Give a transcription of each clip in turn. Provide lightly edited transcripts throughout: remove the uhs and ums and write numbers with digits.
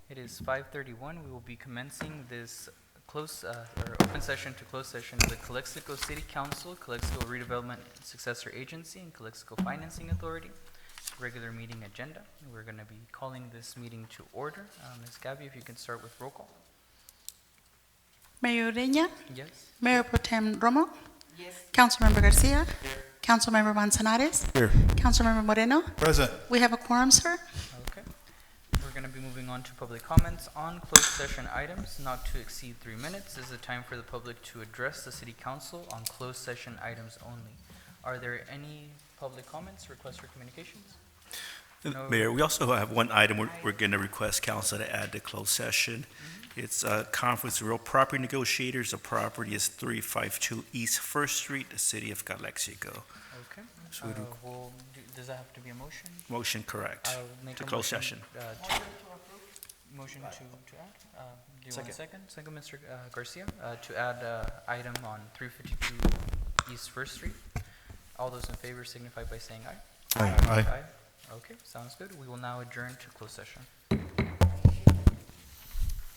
It is 5:31. We will be commencing this open session to closed session of the Calexico City Council, Calexico Redevelopment Successor Agency, and Calexico Financing Authority. Regular meeting agenda. We're going to be calling this meeting to order. Ms. Gabby, if you can start with roll call. Mayor Ureña, Yes. Mayor Pro Tem Romo, Yes. Councilmember Garcia, Councilmember Manzanares, Here. Councilmember Moreno. Present. We have a quorum, sir. Okay. We're going to be moving on to public comments on closed session items not to exceed 3 minutes. This is a time for the public to address the City Council on closed session items only. Are there any public comments, requests for communications? No. Mayor, we also have one item we're going to request council to add to closed session. It's a conference of real property negotiators. The property is 352 East First Street, the city of Calexico. Okay. So Does that have to be a motion? Motion correct. I'll make To a close motion, session. Motion to add? Do you want a Second. second? Second, Mr. Garcia, to add item on 352 East First Street. All those in favor signify by saying aye. Aye. Aye. Okay, sounds good. We will now adjourn to closed session.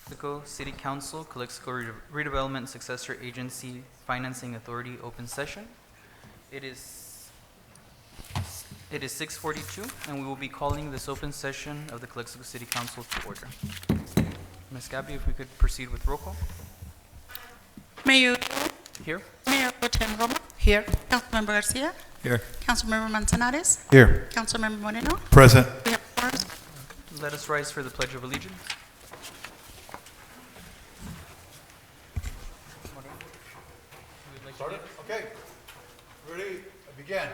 Calexico City Council, Calexico Redevelopment Successor Agency, Financing Authority, open session. It is 6:42, and we will be calling this open session of the Calexico City Council to order. Ms. Gabby, if we could proceed with roll call. Mayor, Here. Mayor Pro Tem Romo, Here. Councilmember Garcia, Here. Councilmember Manzanares, Here. Councilmember Moreno. Present. We have quorum. Let us rise for the Pledge of Allegiance. Started? Okay. Ready? Begin.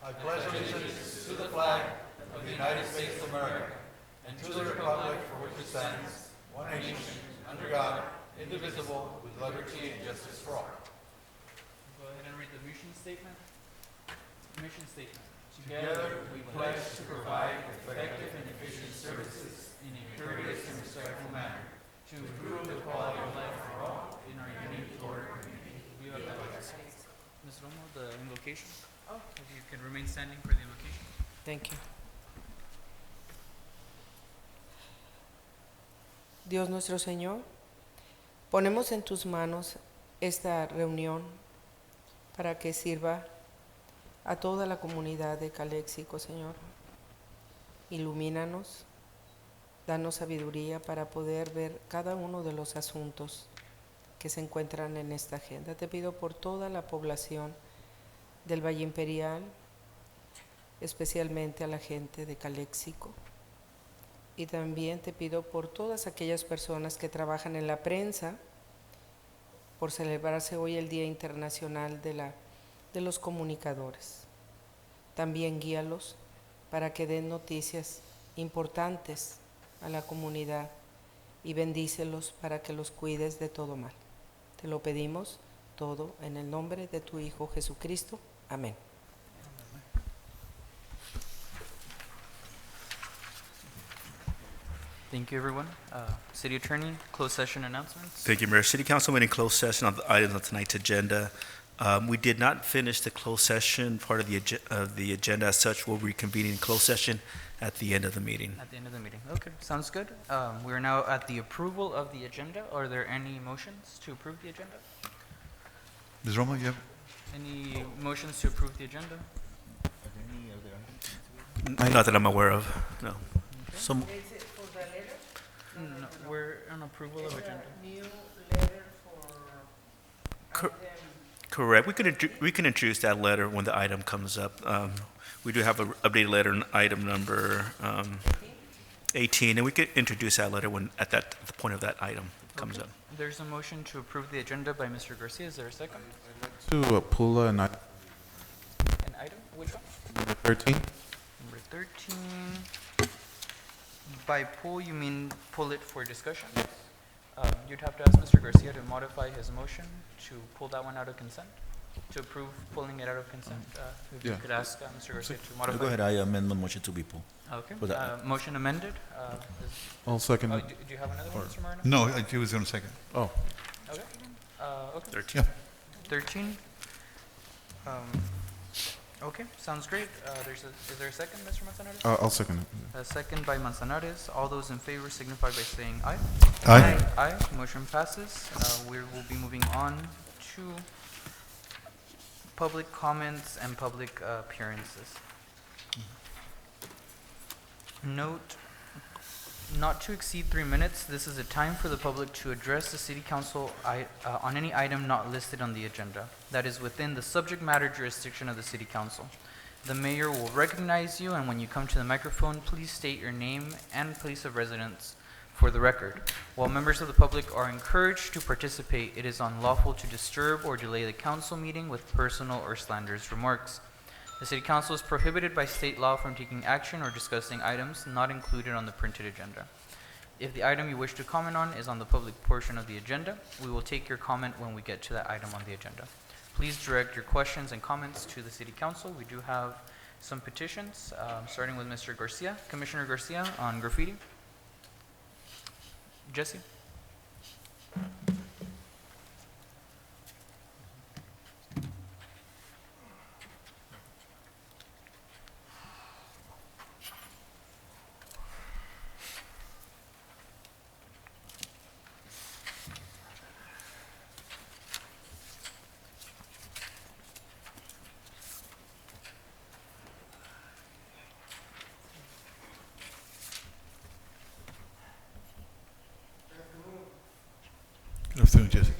I pledge allegiance to the flag of the United States of America and to the republic for which it stands, one nation, under God, indivisible, with liberty and justice for all. Go ahead and read the mission statement. Mission statement. Together, we pledge to provide effective and efficient services in a courteous and respectful manner to improve the quality of life for all in our unique Florida community. You have that. Ms. Romo, the invocation. Oh. If you can remain standing for the invocation. Thank you. Dios nuestro Señor, ponemos en tus manos esta reunión para que sirva a toda la comunidad de Calexico, Señor. Ilumínanos, danos sabiduría para poder ver cada uno de los asuntos que se encuentran en esta agenda. Te pido por toda la población del Valle Imperial, especialmente a la gente de Calexico. Y también te pido por todas aquellas personas que trabajan en la prensa, por celebrarse hoy el Día Internacional de los Comunicadores. También guíalos para que den noticias importantes a la comunidad y bendícelos para que los cuides de todo mal. Te lo pedimos todo en el nombre de tu Hijo Jesucristo. Amén. Thank you, everyone. City Attorney, closed session announcements. Thank you, Mayor. City Council went in closed session on the items on tonight's agenda. We did not finish the closed session part of the agenda. As such, we'll reconvene in closed session at the end of the meeting. At the end of the meeting. Okay, sounds good. We are now at the approval of the agenda. Are there any motions to approve the agenda? Ms. Romo, you have? Any motions to approve the agenda? Not that I'm aware of, no. Okay. So, Is it for the letter? No, we're on approval of agenda. New letter for correct. We can introduce that letter when the item comes up. We do have an updated letter in item number 18, and we could introduce that letter when at the point of that item comes up. There's a motion to approve the agenda by Mr. Garcia. Is there a second? To pull an item An item? Which one? number 13. Number 13. By pull, you mean pull it for discussion? You'd have to ask Mr. Garcia to modify his motion to pull that one out of consent, to approve pulling it out of consent. If you Yeah. could ask Mr. Garcia to modify. Go ahead, I amend the motion to be pulled. Okay. For that. Motion amended. I'll second Oh, it. do you have another one, Mr. Moreno? No, he was going to second. Oh, Okay. Okay. 13. 13. Okay, sounds great. Is there a second, Mr. Manzanares? I'll second it. A second by Manzanares. All those in favor signify by saying aye. Aye. Aye, motion passes. We will be moving on to public comments and public appearances. Note, not to exceed 3 minutes. This is a time for the public to address the city council on any item not listed on the agenda that is within the subject matter jurisdiction of the city council. The mayor will recognize you, and when you come to the microphone, please state your name and place of residence for the record. While members of the public are encouraged to participate, it is unlawful to disturb or delay the council meeting with personal or slanderous remarks. The City Council is prohibited by state law from taking action or discussing items not included on the printed agenda. If the item you wish to comment on is on the public portion of the agenda, we will take your comment when we get to that item on the agenda. Please direct your questions and comments to the City Council. We do have some petitions, starting with Mr. Garcia. Commissioner Garcia on graffiti. Jesse? Good afternoon, Jesse.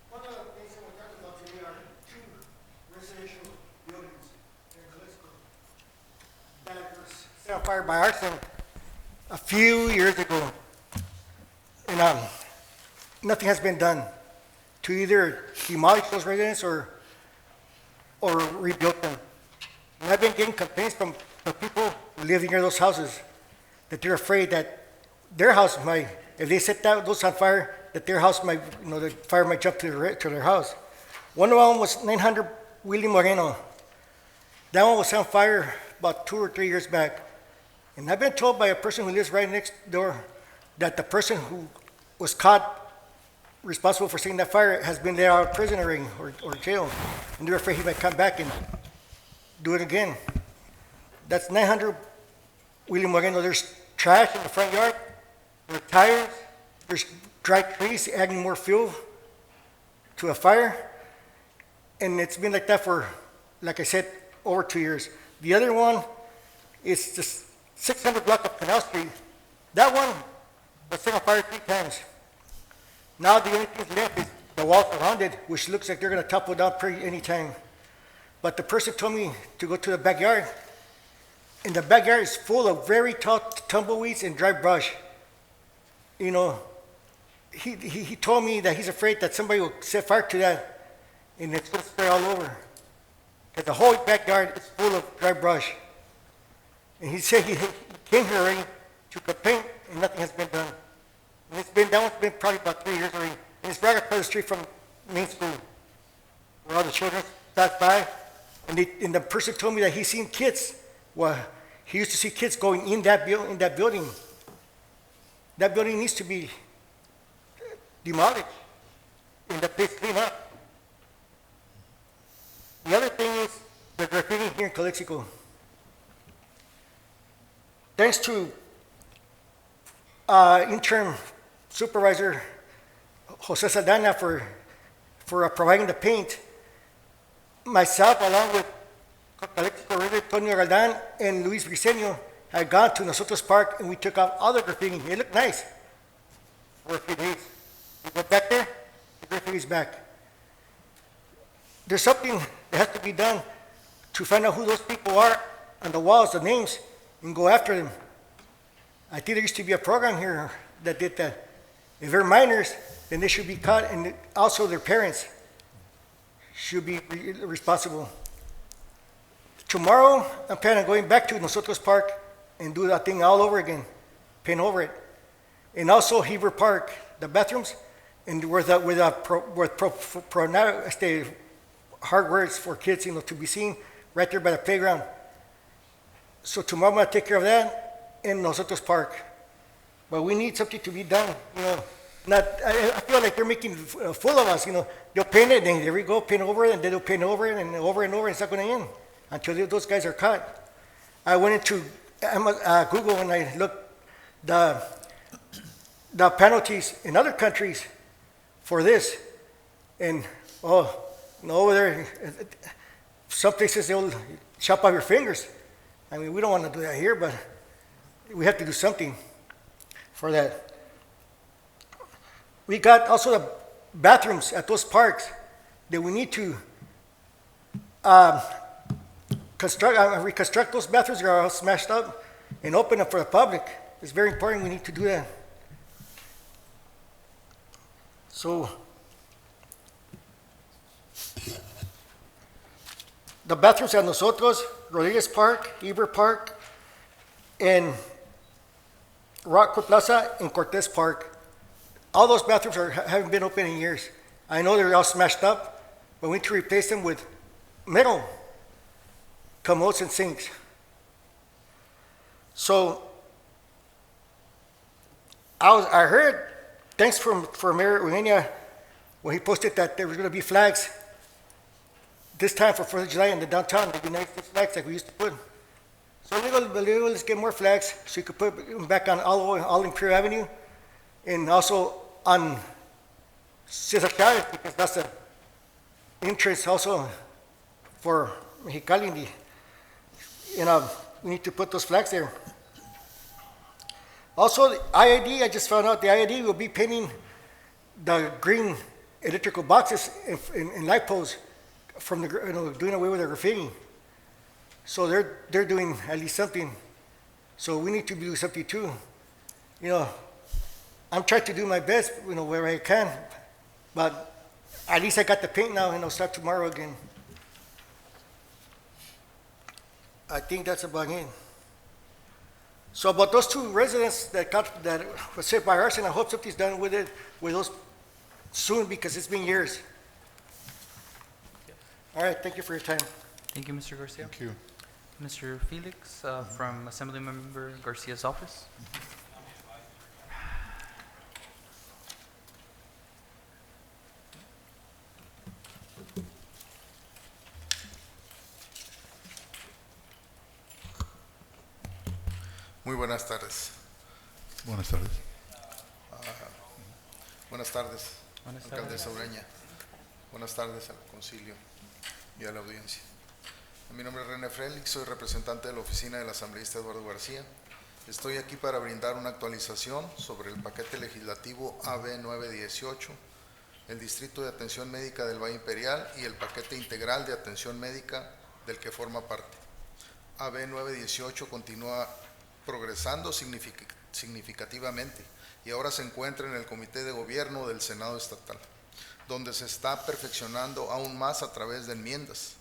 One of the things that we're talking about today are two residential buildings in Calexico that were set on fire by arson a few years ago. And nothing has been done to either demolish those residents or rebuild them. And I've been getting complaints from the people who live near those houses that they're afraid that their house might, if they set those on fire, that their house might, the fire might jump to their house. One of them was 900 Willie Moreno. That one was on fire about 2 or 3 years back. And I've been told by a person who lives right next door that the person who was caught responsible for setting that fire has been there out of prison or jail. And they're afraid he might come back and do it again. That's 900 Willie Moreno. There's trash in the front yard. There are tires. There's dry trees adding more fuel to a fire. And it's been like that for, like I said, over 2 years. The other one is just 600 block of Canal Street. That one was set on fire 3 times. Now the only thing left is the walls around it, which looks like they're going to topple down pretty any time. But the person told me to go to the backyard, and the backyard is full of very tall tumbleweeds and dry brush. He told me that he's afraid that somebody will set fire to that, and it's going to spray all over. Because the whole backyard is full of dry brush. And he said he came here already to complain, and nothing has been done. And that one's been probably about 3 years already. And it's right across the street from main school, where all the children pass by. And the person told me that he's seen kids. Well, he used to see kids going in that building. That building needs to be demolished and the place cleaned up. The other thing is the graffiti here in Calexico. Thanks to interim supervisor Jose Saldana for providing the paint, myself, along with Calexico Resident Antonio Galdan and Luis Briceño, had gone to Nosotros Park and we took out all the graffiti. It looked nice for a few days. We go back there, the graffiti's back. There's something that has to be done to find out who those people are on the walls, the names, and go after them. I think there used to be a program here that did that. If they're minors, then they should be caught, and also their parents should be responsible. Tomorrow, I'm planning on going back to Nosotros Park and do that thing all over again, paint over it. And also Heber Park, the bathrooms, and with hard words for kids, to be seen right there by the playground. So tomorrow I'm going to take care of that in Nosotros Park. but we need something to be done, you know. Not, I feel like they're making a fool of us, you know. They'll paint it, and there we go, paint over it, and then they'll paint over it, and over and over, and it's not going to end until those guys are caught. I went into Google and I looked the penalties in other countries for this, and over there, some places they'll chop off your fingers. I mean, we don't want to do that here, but we have to do something for that. We got also the bathrooms at those parks that we need to reconstruct those bathrooms that are all smashed up and open them for the public. It's very important. We need to do that. So the bathrooms at Nosotros, Rodriguez Park, Eber Park, and Rockwood Plaza and Cortez Park, all those bathrooms haven't been open in years. I know they're all smashed up, but we need to replace them with metal commodes and sinks. So I heard, thanks for Mayor Eugenia, when he posted that there was going to be flags this time for 4th of July in the downtown, the United States flags like we used to put. So let's get more flags so you could put them back on all Imperial Avenue, and also on Cesar Chavez, because that's the entrance also for Mexicali. We need to put those flags there. Also, the IID, I just found out the IID will be painting the green electrical boxes in light poles from doing away with the graffiti. So they're doing at least something. So we need to do something too. I'm trying to do my best, where I can, but at least I got the paint now, and I'll start tomorrow again. I think that's about it. So about those two residents that was hit by arson, I hope something's done with those soon, because it's been years. All right, thank you for your time. Thank you, Mr. Garcia. Thank you. Mr. Felix from Assemblymember Garcia's office. Muy buenas tardes. Buenas tardes. Buenas tardes, Buenas alcaldesa Ureña. Buenas tardes al concilio y a la audiencia. Mi nombre es René Félix, soy representante de la oficina del asambleísta Eduardo García. Estoy aquí para brindar una actualización sobre el paquete legislativo AB 918, el Distrito de Atención Médica del Valle Imperial y el paquete integral de atención médica del que forma parte. AB 918 continúa progresando significativamente y ahora se encuentra en el Comité de Gobierno del Senado Estatal, donde se está perfeccionando aún más a través de enmiendas.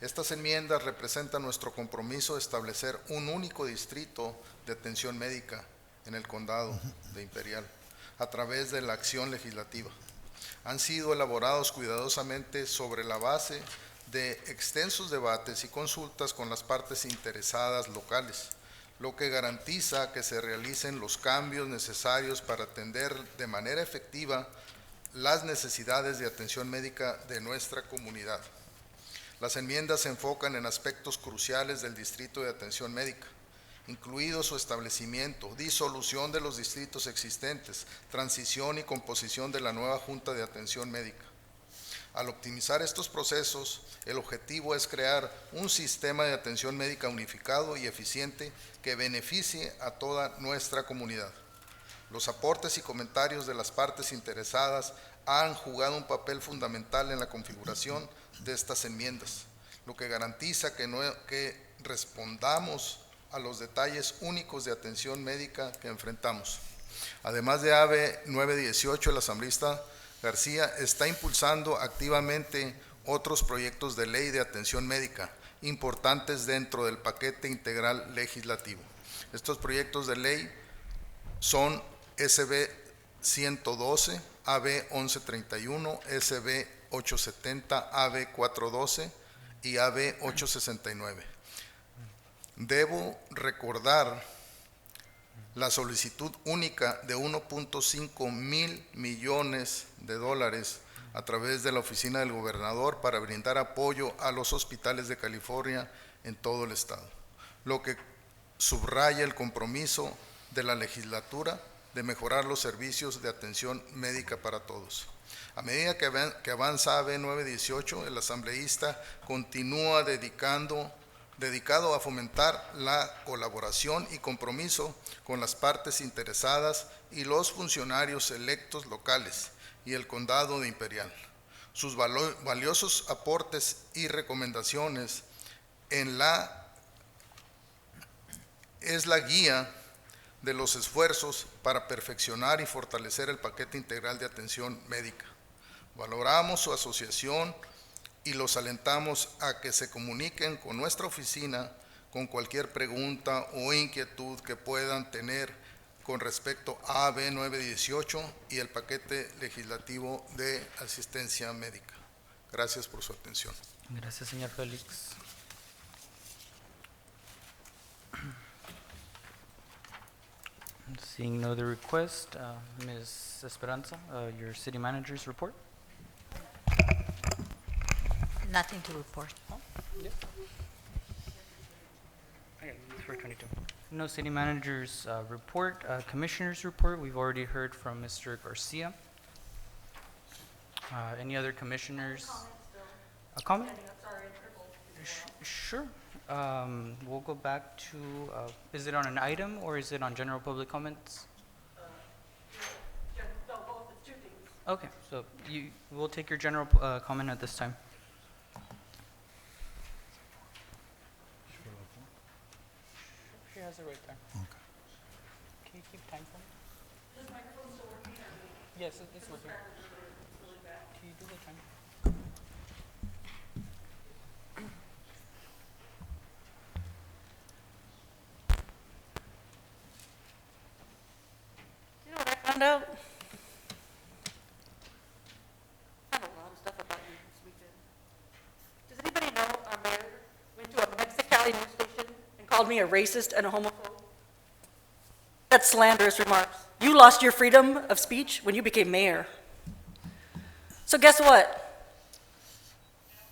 Estas enmiendas representan nuestro compromiso de establecer un único distrito de atención médica en el condado de Imperial a través de la acción legislativa. Han sido elaborados cuidadosamente sobre la base de extensos debates y consultas con las partes interesadas locales, lo que garantiza que se realicen los cambios necesarios para atender de manera efectiva las necesidades de atención médica de nuestra comunidad. Las enmiendas se enfocan en aspectos cruciales del Distrito de Atención Médica, incluido su establecimiento, disolución de los distritos existentes, transición y composición de la nueva Junta de Atención Médica. Al optimizar estos procesos, el objetivo es crear un sistema de atención médica unificado y eficiente que beneficie a toda nuestra comunidad. Los aportes y comentarios de las partes interesadas han jugado un papel fundamental en la configuración de estas enmiendas, lo que garantiza que respondamos a los detalles únicos de atención médica que enfrentamos. Además de AB 918, el asambleísta García está impulsando activamente otros proyectos de ley de atención médica importantes dentro del paquete integral legislativo. Estos proyectos de ley son SB 112, AB 1131, SB 870, AB 412 y AB 869. Debo recordar la solicitud única de 1.5 mil millones de dólares a través de la oficina del gobernador para brindar apoyo a los hospitales de California en todo el estado, lo que subraya el compromiso de la legislatura de mejorar los servicios de atención médica para todos. A medida que avanza AB 918, el asambleísta continúa dedicado a fomentar la colaboración y compromiso con las partes interesadas y los funcionarios electos locales y el condado de Imperial. Sus valiosos aportes y recomendaciones es la guía de los esfuerzos para perfeccionar y fortalecer el paquete integral de atención médica. Valoramos su asociación y los alentamos a que se comuniquen con nuestra oficina con cualquier pregunta o inquietud que puedan tener con respecto a AB 918 y el paquete legislativo de asistencia médica. Gracias por su atención. Gracias, señor Félix. Seeing no other request, Ms. Esperanza, your city manager's report. Nothing to report. For 22. No city manager's report. Commissioner's report, we've already heard from Mr. Garcia. Any other commissioners? A comment? Sure. We'll go back to, is it on an item or is it on general public comments? Okay, so we'll take your general comment at this time. She has it right there. Okay. Can you keep time for me? Does the microphone still working? Yes, it's working. Can you do the time? You know what I found out? I found a lot of stuff about you this weekend. Does anybody know our mayor went to a Mexicali news station and called me a racist and a homophobe? That's slanderous remarks. You lost your freedom of speech when you became mayor. So guess what?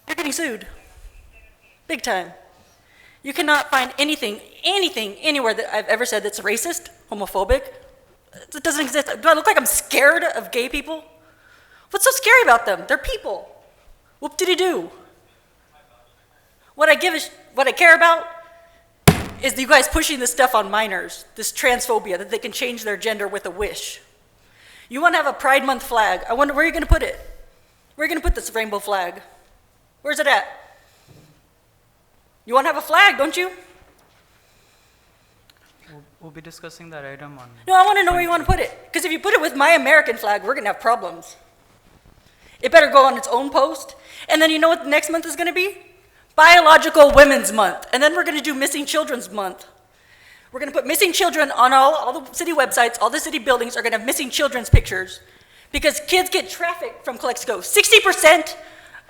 You're getting sued. Big time. You cannot find anything, anywhere that I've ever said that's racist, homophobic. It doesn't exist. Do I look like I'm scared of gay people? What's so scary about them? They're people. Whoop-diddy-doo. What I care about is you guys pushing this stuff on minors, this transphobia, that they can change their gender with a wish. You want to have a Pride Month flag. I wonder where you're going to put it. Where are you going to put this rainbow flag? Where's it at? You want to have a flag, don't you? We'll be discussing that item on. No, I want to know where you want to put it. Because if you put it with my American flag, we're going to have problems. It better go on its own post. And then you know what the next month is going to be? Biological Women's Month. And then we're going to do Missing Children's Month. We're going to put missing children on all the city websites. All the city buildings are going to have missing children's pictures. Because kids get trafficked from Calexico. 60%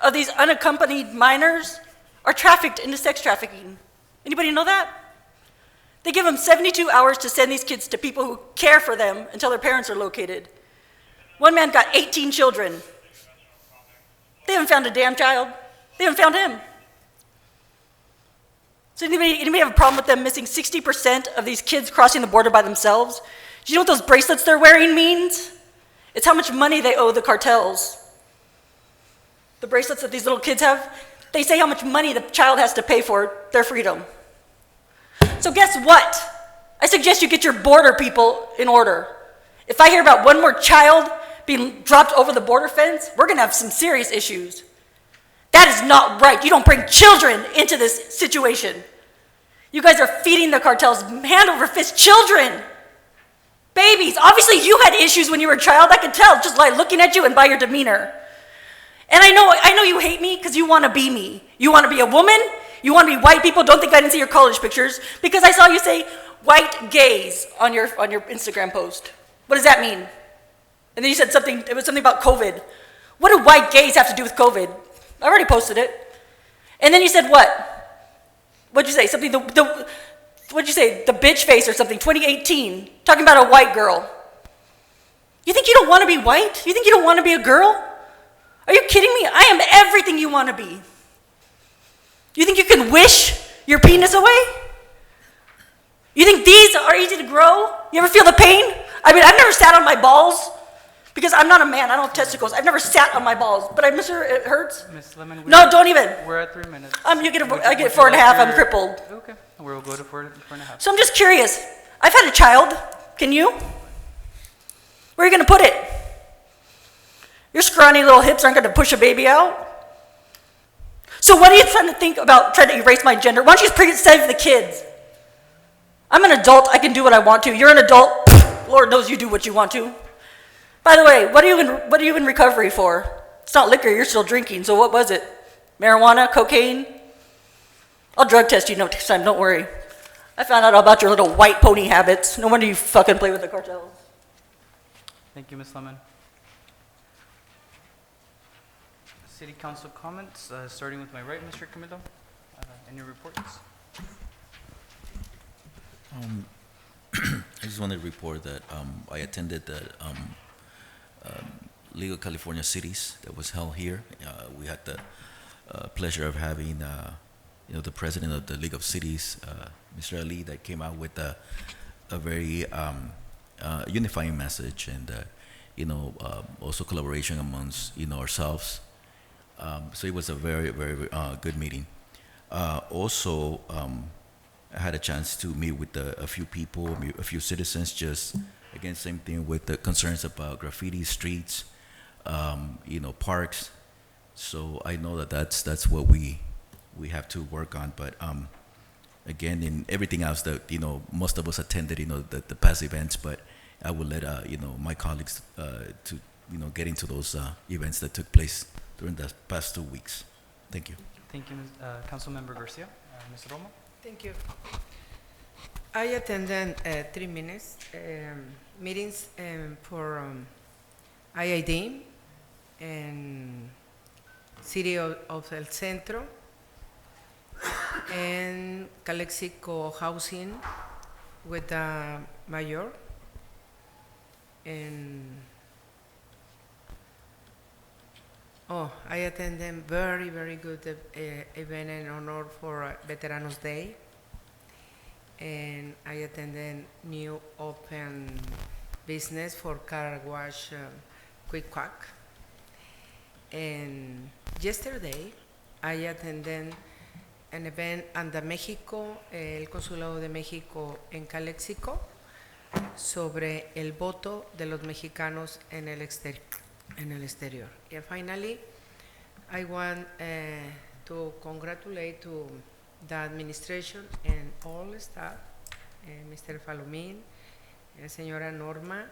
of these unaccompanied minors are trafficked into sex trafficking. Anybody know that? They give them 72 hours to send these kids to people who care for them until their parents are located. One man got 18 children. They haven't found a damn child. They haven't found him. So anybody have a problem with them missing 60% of these kids crossing the border by themselves? Do you know what those bracelets they're wearing means? It's how much money they owe the cartels. The bracelets that these little kids have, they say how much money the child has to pay for their freedom. So guess what? I suggest you get your border people in order. If I hear about one more child being dropped over the border fence, we're going to have some serious issues. That is not right. You don't bring children into this situation. You guys are feeding the cartels hand over fist children. Babies. Obviously you had issues when you were a child. I can tell just by looking at you and by your demeanor. And I know you hate me because you want to be me. You want to be a woman. You want to be white people. Don't think I didn't see your college pictures because I saw you say white gays on your Instagram post. What does that mean? And then you said it was something about COVID. What do white gays have to do with COVID? I already posted it. And then you said what? What'd you say? Something, the what'd you say, the bitch face or something, 2018, talking about a white girl. You think you don't want to be white? You think you don't want to be a girl? Are you kidding me? I am everything you want to be. You think you can wish your penis away? You think these are easy to grow? You ever feel the pain? I mean, I've never sat on my balls because I'm not a man. I don't have testicles. I've never sat on my balls, but I'm sure it hurts. Ms. Lemon, No, don't even. We're at 3 minutes. I get 4.5. I'm crippled. Okay, we'll go to four and a half. So I'm just curious. I've had a child. Can you? Where are you going to put it? Your scrawny little hips aren't going to push a baby out. So what are you trying to think about trying to erase my gender? Why don't you just save the kids? I'm an adult. I can do what I want to. You're an adult. Lord knows you do what you want to. By the way, what are you in recovery for? It's not liquor. You're still drinking. So what was it? Marijuana? Cocaine? I'll drug test you next time. Don't worry. I found out about your little white pony habits. No wonder you fucking play with the cartels. Thank you, Ms. Lemon. City Council comments, starting with my right, Mr. Camilo. Any reports? I just wanted to report that I attended the League of California Cities that was held here. We had the pleasure of having the president of the League of Cities, Mr. Ali, that came out with a very unifying message, and also collaboration amongst ourselves. So it was a very, very good meeting. Also, I had a chance to meet with a few people, a few citizens, just, again, same thing with the concerns about graffiti, streets, parks. So I know that's what we have to work on. But again, in everything else that, most of us attended, the past events, but I will let, my colleagues to, get into those events that took place during the past 2 weeks. Thank you. Thank you, Councilmember Garcia. Ms. Romo? Thank you. I attended 3 minutes meetings for IID and City of El Centro and Calexico Housing with the mayor, and I attended very, very good event in honor for Veteranos Day, and I attended new open business for car wash, Quick Quack. And yesterday I attended an event under México, el Consulado de México en Calexico, sobre el voto de los mexicanos en el exterior. And finally, I want to congratulate to the administration and all the staff, Mr. Falomín, señora Norma,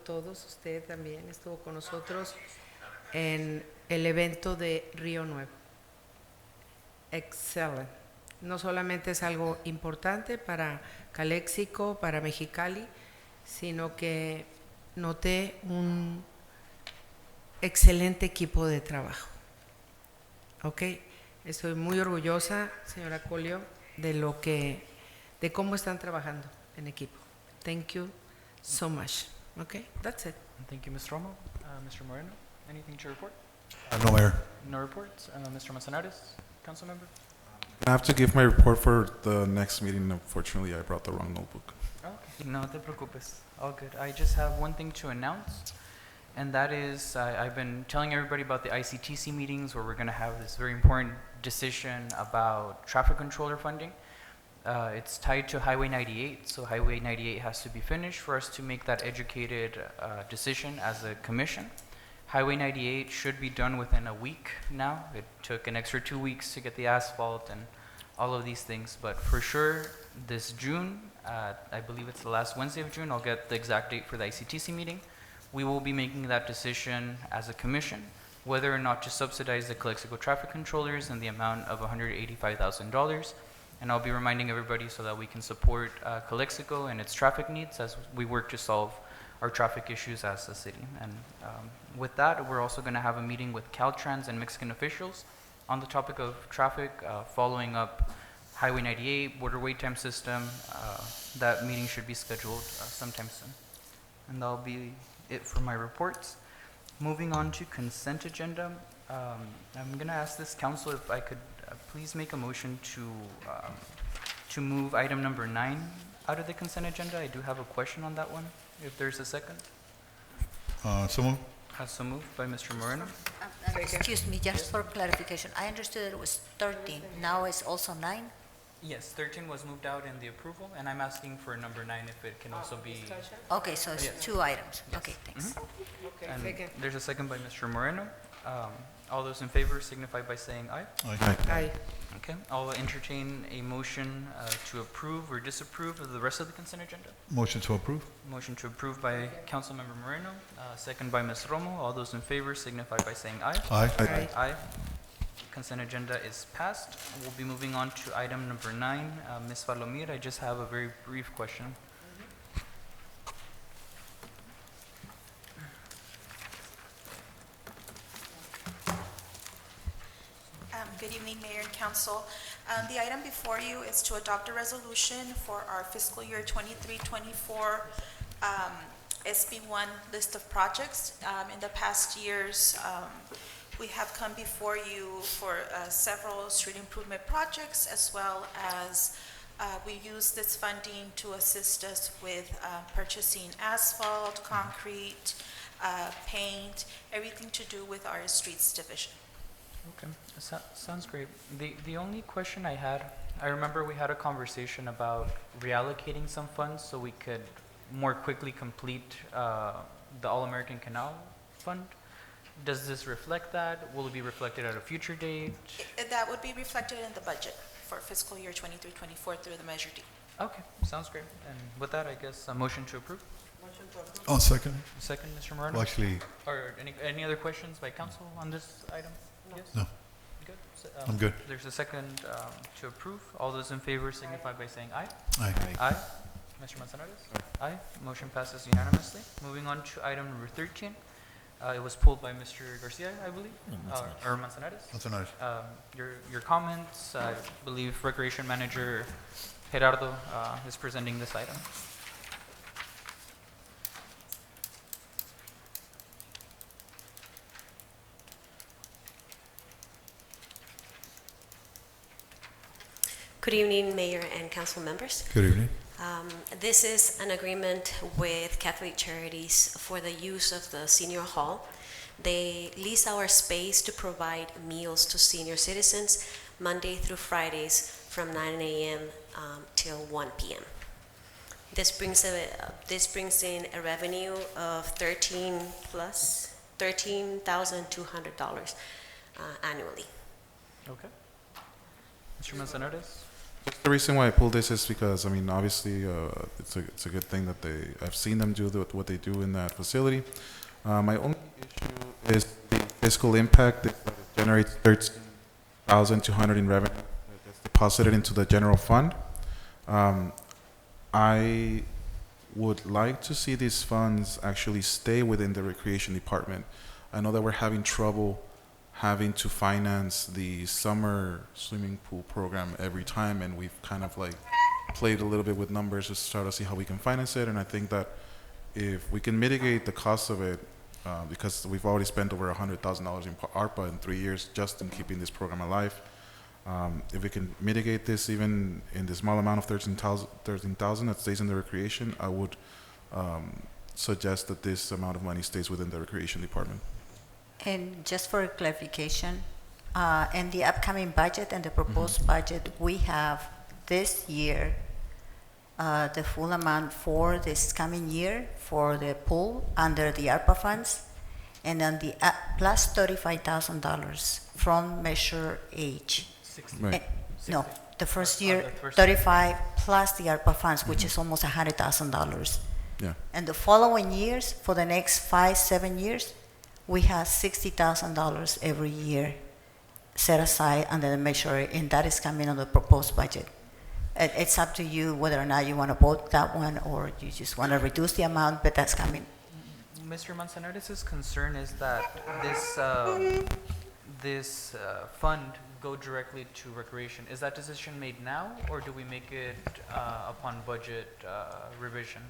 todos, usted también estuvo con nosotros en el evento de Río Nuevo. Excelente. No solamente es algo importante para Calexico, para Mexicali, sino que noté un excelente equipo de trabajo. Ok, estoy muy orgullosa, señora Colio, de cómo están trabajando en equipo. Thank you so much. Okay, that's it. Thank you, Ms. Romo. Mr. Moreno, anything to report? No, Mayor. No reports. Mr. Manzanares, council member? I have to give my report for the next meeting. Unfortunately, I brought the wrong notebook. Okay. No te preocupes. All good. I just have one thing to announce, and that is I've been telling everybody about the ICTC meetings where we're going to have this very important decision about traffic controller funding. It's tied to Highway 98, so Highway 98 has to be finished for us to make that educated decision as a commission. Highway 98 should be done within a week now. It took an extra 2 weeks to get the asphalt and all of these things, but for sure this June, I believe it's the last Wednesday of June, I'll get the exact date for the ICTC meeting. We will be making that decision as a commission, whether or not to subsidize the Calexico traffic controllers in the amount of $185,000. And I'll be reminding everybody so that we can support Calexico and its traffic needs as we work to solve our traffic issues as a city. And with that, we're also going to have a meeting with Caltrans and Mexican officials on the topic of traffic, following up Highway 98, water wait time system. That meeting should be scheduled sometime soon. And that'll be it for my reports. Moving on to consent agenda, I'm going to ask this council if I could please make a motion to move item number 9 out of the consent agenda. I do have a question on that one, if there's a second. Someone? So moved by Mr. Moreno. Excuse me, just for clarification, I understood it was 13, now it's also 9? Yes, 13 was moved out in the approval, and I'm asking for number 9 if it can also be. Okay, so it's Yes. 2 items. Okay, thanks. And Second. there's a second by Mr. Moreno. All those in favor signify by saying aye. Aye. Okay, I'll entertain a motion to approve or disapprove of the rest of the consent agenda. Motion to approve? Motion to approve by Councilmember Moreno, second by Ms. Romo. All those in favor signify by saying aye. Aye. Aye. Aye. Consent agenda is passed. We'll be moving on to item number 9. Ms. Falomir, I just have a very brief question. Good evening, Mayor and Council. The item before you is to adopt a resolution for our fiscal year 23-24 SB1 list of projects. In the past years, we have come before you for several street improvement projects, as well as we use this funding to assist us with purchasing asphalt, concrete, paint, everything to do with our streets division. Okay, sounds great. The only question I had, I remember we had a conversation about reallocating some funds so we could more quickly complete the All-American Canal Fund. Does this reflect that? Will it be reflected at a future date? That would be reflected in the budget for fiscal year 23-24 through the Measure D. Okay, sounds great. And with that, I guess a motion to approve. Oh, second? Second, Mr. Moreno? Well, actually, Or any other questions by council on this item? Yes? no. Good. So, I'm good. There's a second to approve. All those in favor signify by saying aye. Aye. Aye. Mr. Manzanares? Aye. Motion passes unanimously. Moving on to item number 13. It was pulled by Mr. Garcia, I believe, or Manzanares. That's a nice. Your comments, I believe Recreation Manager Gerardo is presenting this item. Good evening, Mayor and Council members. Good evening. This is an agreement with Catholic Charities for the use of the senior hall. They lease our space to provide meals to senior citizens Monday through Fridays from 9 a.m. Till 1 p.m. This brings in a revenue of $13,200 annually. Okay. Mr. Manzanares? The reason why I pulled this is because, I mean, obviously, it's a good thing that I've seen them do what they do in that facility. My only issue is the fiscal impact that it generates $13,200 in revenue that's deposited into the general fund. I would like to see these funds actually stay within the recreation department. I know that we're having trouble having to finance the summer swimming pool program every time, and we've kind of like played a little bit with numbers just to try to see how we can finance it. And I think that if we can mitigate the cost of it, because we've already spent over $100,000 in ARPA in 3 years just in keeping this program alive, if we can mitigate this even in the small amount of $13,000 that stays in the recreation, I would suggest that this amount of money stays within the recreation department. And just for clarification, in the upcoming budget and the proposed budget, we have this year the full amount for this coming year for the pool under the ARPA funds, and then the plus $35,000 from Measure H. Right. No, the first year, the first 35 plus the ARPA funds, which is almost $100,000. Yeah. And the following years, for the next 5-7 years, we have $60,000 every year set aside under the Measure, and that is coming on the proposed budget. It's up to you whether or not you want to vote that one or you just want to reduce the amount, but that's coming. Mr. Manzanares' concern is that this fund go directly to recreation. Is that decision made now, or do we make it upon budget revision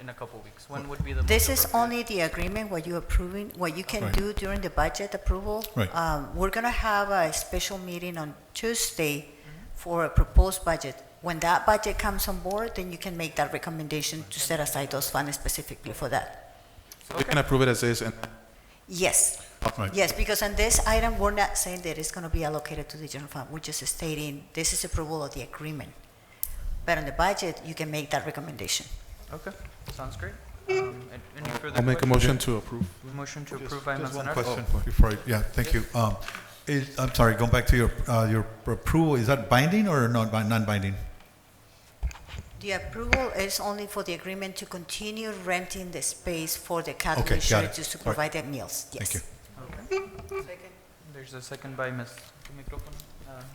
in a couple weeks? When would be the most This is appropriate? only the agreement, what you're approving, what you can Right. do during the budget approval. Right. We're gonna have a special meeting on Tuesday for a proposed budget. When that budget comes on board, then you can make that recommendation to set aside those funds specifically for that. We can approve it as is, and Yes, Right. yes, because on this item, we're not saying that it's gonna be allocated to the general fund. We're just stating this is approval of the agreement. But on the budget, you can make that recommendation. Okay, sounds great. Any further? I'll make a questions? motion to approve. Motion to approve by Just one Manzanar. question before yeah, thank you. I'm sorry, going back to your approval, is that binding or non-binding? The approval is only for the agreement to continue renting the space for the Catholic Okay, got it. charities to All right. provide their meals, yes. Thank you. There's a second by Ms.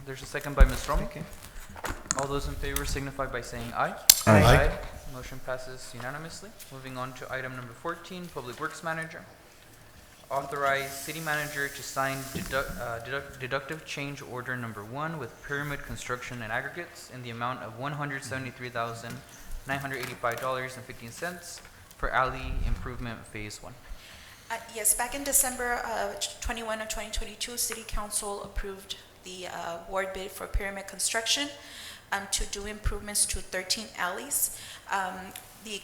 There's a second by Ms. Romo. All those in favor signify by saying aye. Aye. Motion passes unanimously. Moving on to item number 14, Public Works Manager. Authorize city manager to sign deductive change order number 1 with Pyramid Construction and Aggregates in the amount of $173,985.15 for alley improvement phase 1. Yes, back in December 21 of 2022, City Council approved the award bid for Pyramid Construction to do improvements to 13 alleys. The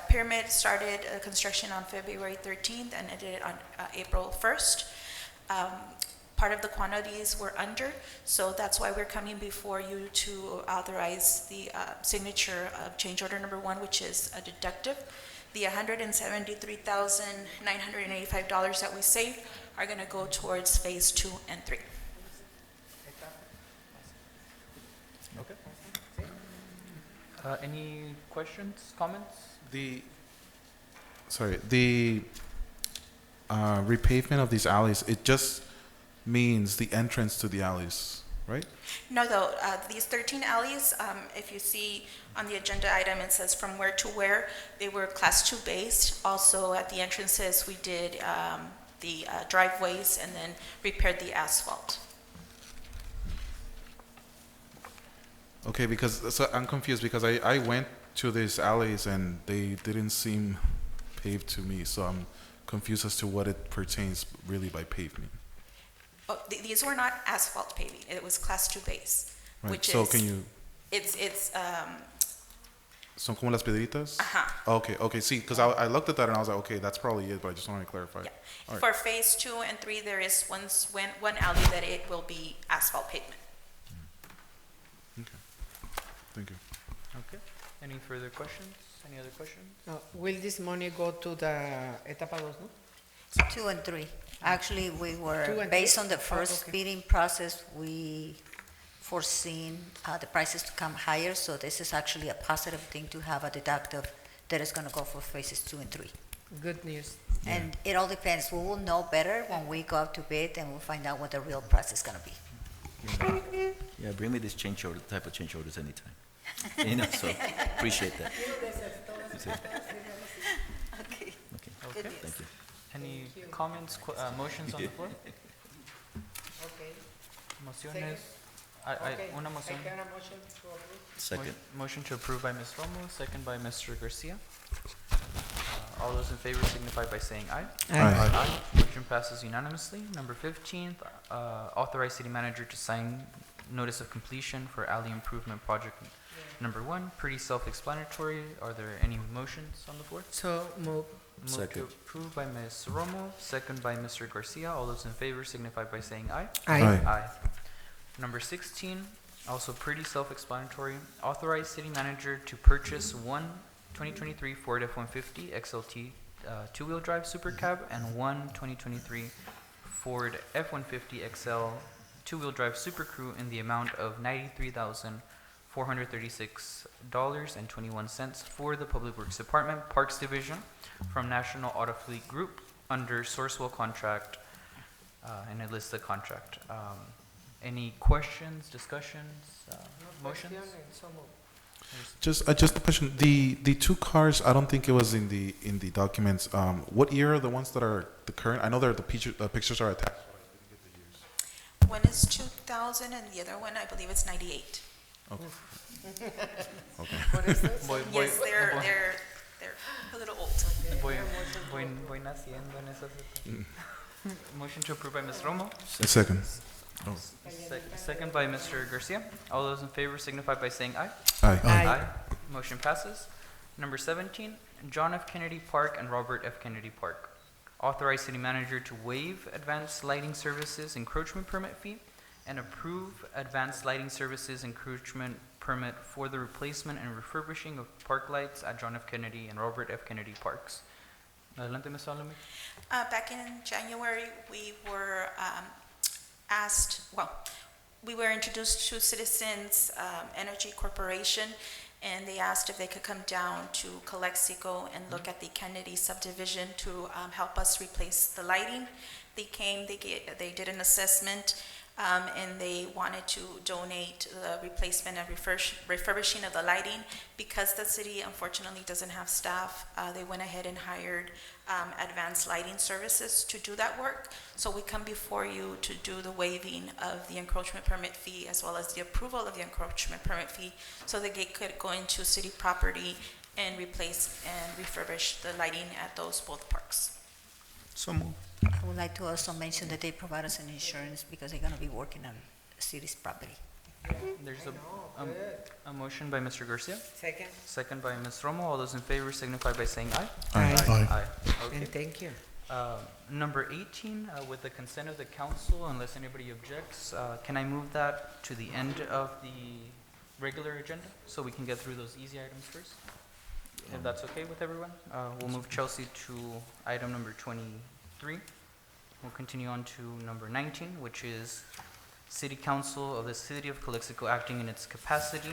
Pyramid started construction on February 13th and ended on April 1st. Part of the quantities were under, so that's why we're coming before you to authorize the signature of change order number 1, which is a deductive. The $173,985 that we saved are going to go towards phase 2 and 3. Okay. Any questions, comments? The repavement of these alleys, it just means the entrance to the alleys, right? No, though, these 13 alleys, if you see on the agenda item, it says from where to where. They were Class 2 based. Also, at the entrances, we did the driveways and then repaired the asphalt. Okay, because so I'm confused because I went to these alleys and they didn't seem paved to me, so I'm confused as to what it pertains really by pavement. Oh, these were not asphalt paving. It was Class 2 base, Right. which So is, can you? it's Son como las piedritas? uh-huh. Okay, see, because I looked at that and I was like, okay, that's probably it, but I just wanted to clarify. Yeah. All right. For phase 2 and 3, there is one alley that it will be asphalt pavement. Okay. Thank you. Okay. Any further questions? Any other questions? Will this money go to the etapa 2, no? 2 and 3. Actually, we 2 were, and based 3? on the Oh, first okay. bidding process, we foreseen the prices to come higher, so this is actually a positive thing to have a deductive that is gonna go for phases 2 and 3. Good news. And it all depends, we will know better when we go out to bid and we'll find out what the real price is gonna be. Yeah, bring me this change order, type of change orders anytime. You know, so appreciate that. Okay. Okay, Okay. thank you. Any comments, motions on the floor? Okay. Mociones? Una moción. Second. Motion to approve by Ms. Romo, second by Mr. Garcia. All those in favor signify by saying aye. Aye. Motion passes unanimously. Number 15, authorize city manager to sign notice of completion for alley improvement project number 1. Pretty self-explanatory. Are there any motions on the floor? So move. Move Second. to approve by Ms. Romo, second by Mr. Garcia. All those in favor signify by saying aye. Aye. Aye. Number 16, also pretty self-explanatory. Authorize city manager to purchase one 2023 Ford F-150 XLT two-wheel drive Super Cab and one 2023 Ford F-150 XL two-wheel drive Super Crew in the amount of $93,436.21 for the Public Works Department, Parks Division from National Auto Fleet Group under Sourcewell contract, and it lists the contract. Any questions, discussions, motions? Just a question. The two cars, I don't think it was in the documents. What year are the ones that are the current? I know they're the pictures are attached. One is 2000 and the other one, I believe it's 98. Okay. What is this? Yes, they're a little old. Voy naciendo en esas épocas. Motion to approve by Ms. Romo. A second. Oh. Second by Mr. Garcia. All those in favor signify by saying aye. Aye. Aye. Motion passes. Number 17, John F. Kennedy Park and Robert F. Kennedy Park. Authorize city manager to waive advanced lighting services encroachment permit fee and approve advanced lighting services encroachment permit for the replacement and refurbishing of park lights at John F. Kennedy and Robert F. Kennedy Parks. Adelante, Ms. Salome. Back in January, we were we were introduced to Citizens Energy Corporation, and they asked if they could come down to Calexico and look at the Kennedy subdivision to help us replace the lighting. They came, they did an assessment, and they wanted to donate the replacement and refurbishing of the lighting. Because the city unfortunately doesn't have staff, they went ahead and hired advanced lighting services to do that work. So we come before you to do the waiving of the encroachment permit fee as well as the approval of the encroachment permit fee so that they could go into city property and replace and refurbish the lighting at those both parks. So moved. I would like to also mention that they provide us an insurance because they're gonna be working on the city's property. There's a motion by Mr. Garcia, Second. second by Ms. Romo. All those in favor signify by saying aye. Aye. Aye. Okay. And thank you. Number 18, with the consent of the council, unless anybody objects, can I move that to the end of the regular agenda so we can get through those easy items first? If that's okay with everyone, we'll move Chelsea to item number 23. We'll continue on to number 19, which is City Council of the City of Calexico acting in its capacity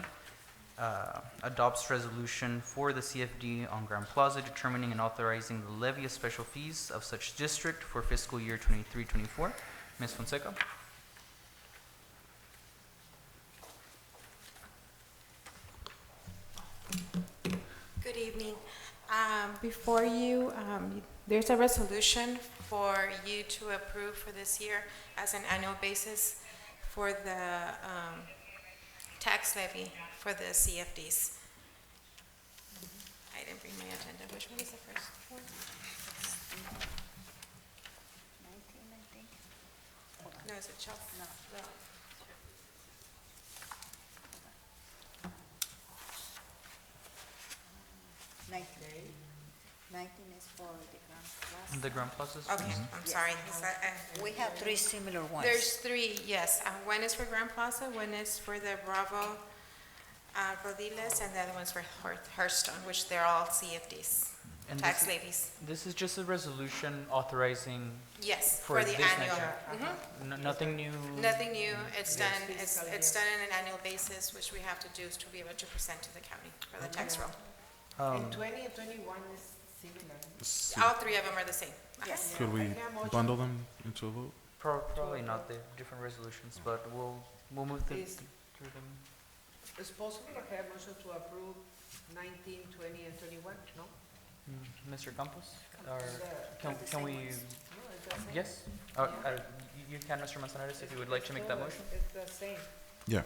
adopts resolution for the CFD on Grand Plaza determining and authorizing the levy of special fees of such district for fiscal year 23-24. Ms. Fonseca. Good evening. Before you, there's a resolution for you to approve for this year as an annual basis for the tax levy for the CFDs. I didn't bring my agenda. Which one is the first one? 19, I think. No, is it 12? No. Nineteen is for the Grand Plaza. The Grand Plazas. Okay, I'm sorry. We have three similar ones. There's three, yes. One is for Grand Plaza, one is for the Bravo Rodiles, and the other one's for Hearthstone, which they're all CFDs, And tax this is- levies. This is just a resolution authorizing Yes, for for the this annual. next year. Mhm. Nothing new. Nothing new. It's done, it's done on an annual basis, which we have to do to be able to present to the county for the tax roll. And 20 and 21 is similar. All three of them are the same. Yes. Could we bundle them into a vote? Probably not, the different resolutions, but we'll move through them. Is possible to have motion to approve 19, 20, and 21? No? Mr. Campos, or The- can we, No, it's the same. yes? You can, Mr. Manzanares, if you would like to make that motion. It's the same. Yeah.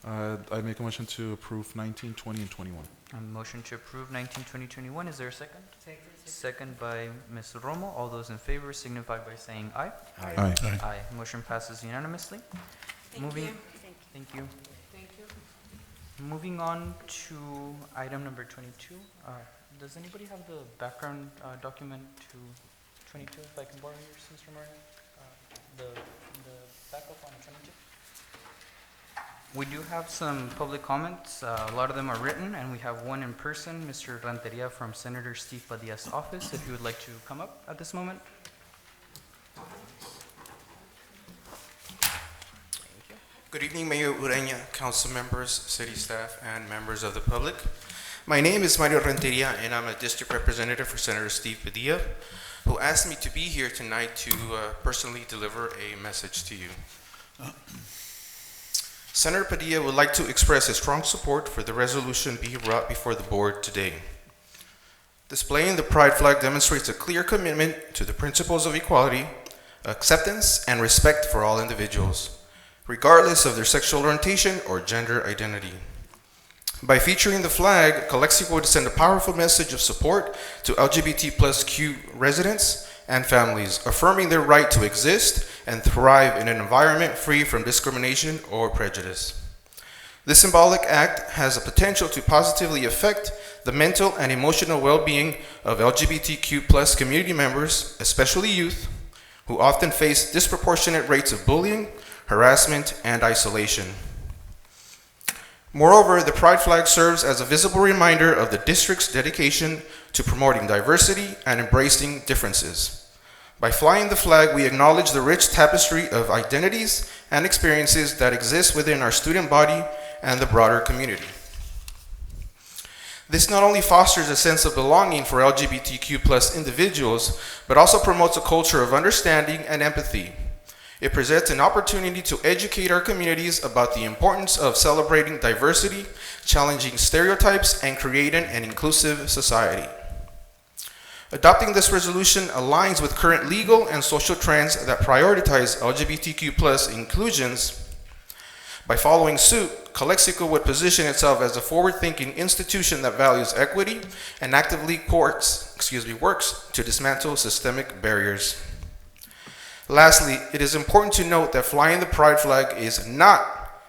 I make a motion to approve 19, 20, and 21. A motion to approve 19, 20, 21, is there a second? Second. Second by Ms. Romo. All those in favor signify by saying aye. Aye. Aye. Motion passes unanimously. Thank Moving- you. Thank you. Thank you. Moving on to item number 22. Does anybody have the background document to 22, if I can borrow yours, Mr. Moran? The backup on 22? We do have some public comments. A lot of them are written, and we have one in person, Mr. Renteria from Senator Steve Padilla's office, if you would like to come up at this moment. Good evening, Mayor Ureña, council members, city staff, and members of the public. My name is Mario Renteria, and I'm a district representative for Senator Steve Padilla, who asked me to be here tonight to personally deliver a message to you. Senator Padilla would like to express his strong support for the resolution being brought before the board today. Displaying the pride flag demonstrates a clear commitment to the principles of equality, acceptance, and respect for all individuals, regardless of their sexual orientation or gender identity. By featuring the flag, Calexico would send a powerful message of support to LGBT+Q residents and families, affirming their right to exist and thrive in an environment free from discrimination or prejudice. This symbolic act has the potential to positively affect the mental and emotional well-being of LGBTQ+ community members, especially youth, who often face disproportionate rates of bullying, harassment, and isolation. Moreover, the pride flag serves as a visible reminder of the district's dedication to promoting diversity and embracing differences. By flying the flag, we acknowledge the rich tapestry of identities and experiences that exist within our student body and the broader community. This not only fosters a sense of belonging for LGBTQ+ individuals, but also promotes a culture of understanding and empathy. It presents an opportunity to educate our communities about the importance of celebrating diversity, challenging stereotypes, and creating an inclusive society. Adopting this resolution aligns with current legal and social trends that prioritize LGBTQ+ inclusions. By following suit, Calexico would position itself as a forward-thinking institution that values equity and actively works to dismantle systemic barriers. Lastly, it is important to note that flying the pride flag is not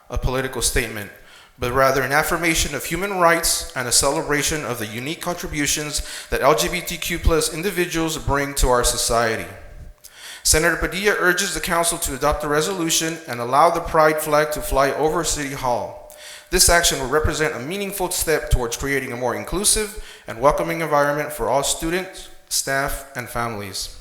a political statement, but rather an affirmation of human rights and a celebration of the unique contributions that LGBTQ+ individuals bring to our society. Senator Padilla urges the Council to adopt the resolution and allow the pride flag to fly over City Hall. This action will represent a meaningful step towards creating a more inclusive and welcoming environment for all students, staff, and families.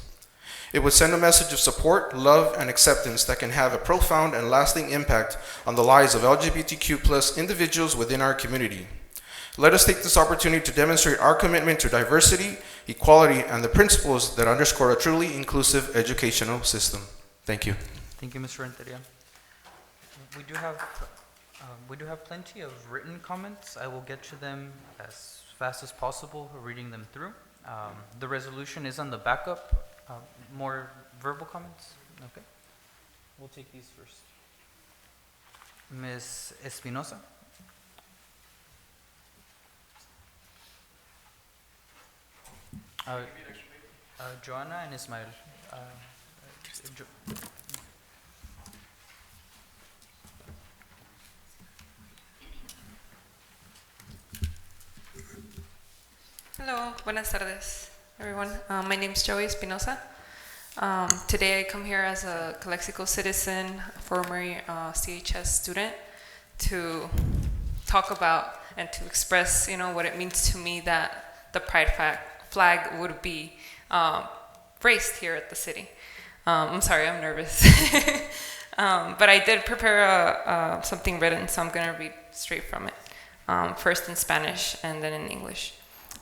It would send a message of support, love, and acceptance that can have a profound and lasting impact on the lives of LGBTQ+ individuals within our community. Let us take this opportunity to demonstrate our commitment to diversity, equality, and the principles that underscore a truly inclusive educational system. Thank you. Thank you, Mr. Renteria. We do have plenty of written comments. I will get to them as fast as possible, reading them through. The resolution is on the backup. More verbal comments? Okay. We'll take these first. Ms. Espinosa? Joanna and Ismael. Hello, buenas tardes, everyone. My name is Joey Espinosa. Today I come here as a Calexico citizen, former CHS student, to talk about and to express, what it means to me that the pride flag would be raised here at the city. I'm sorry, I'm nervous. But I did prepare something written, so I'm going to read straight from it, first in Spanish and then in English.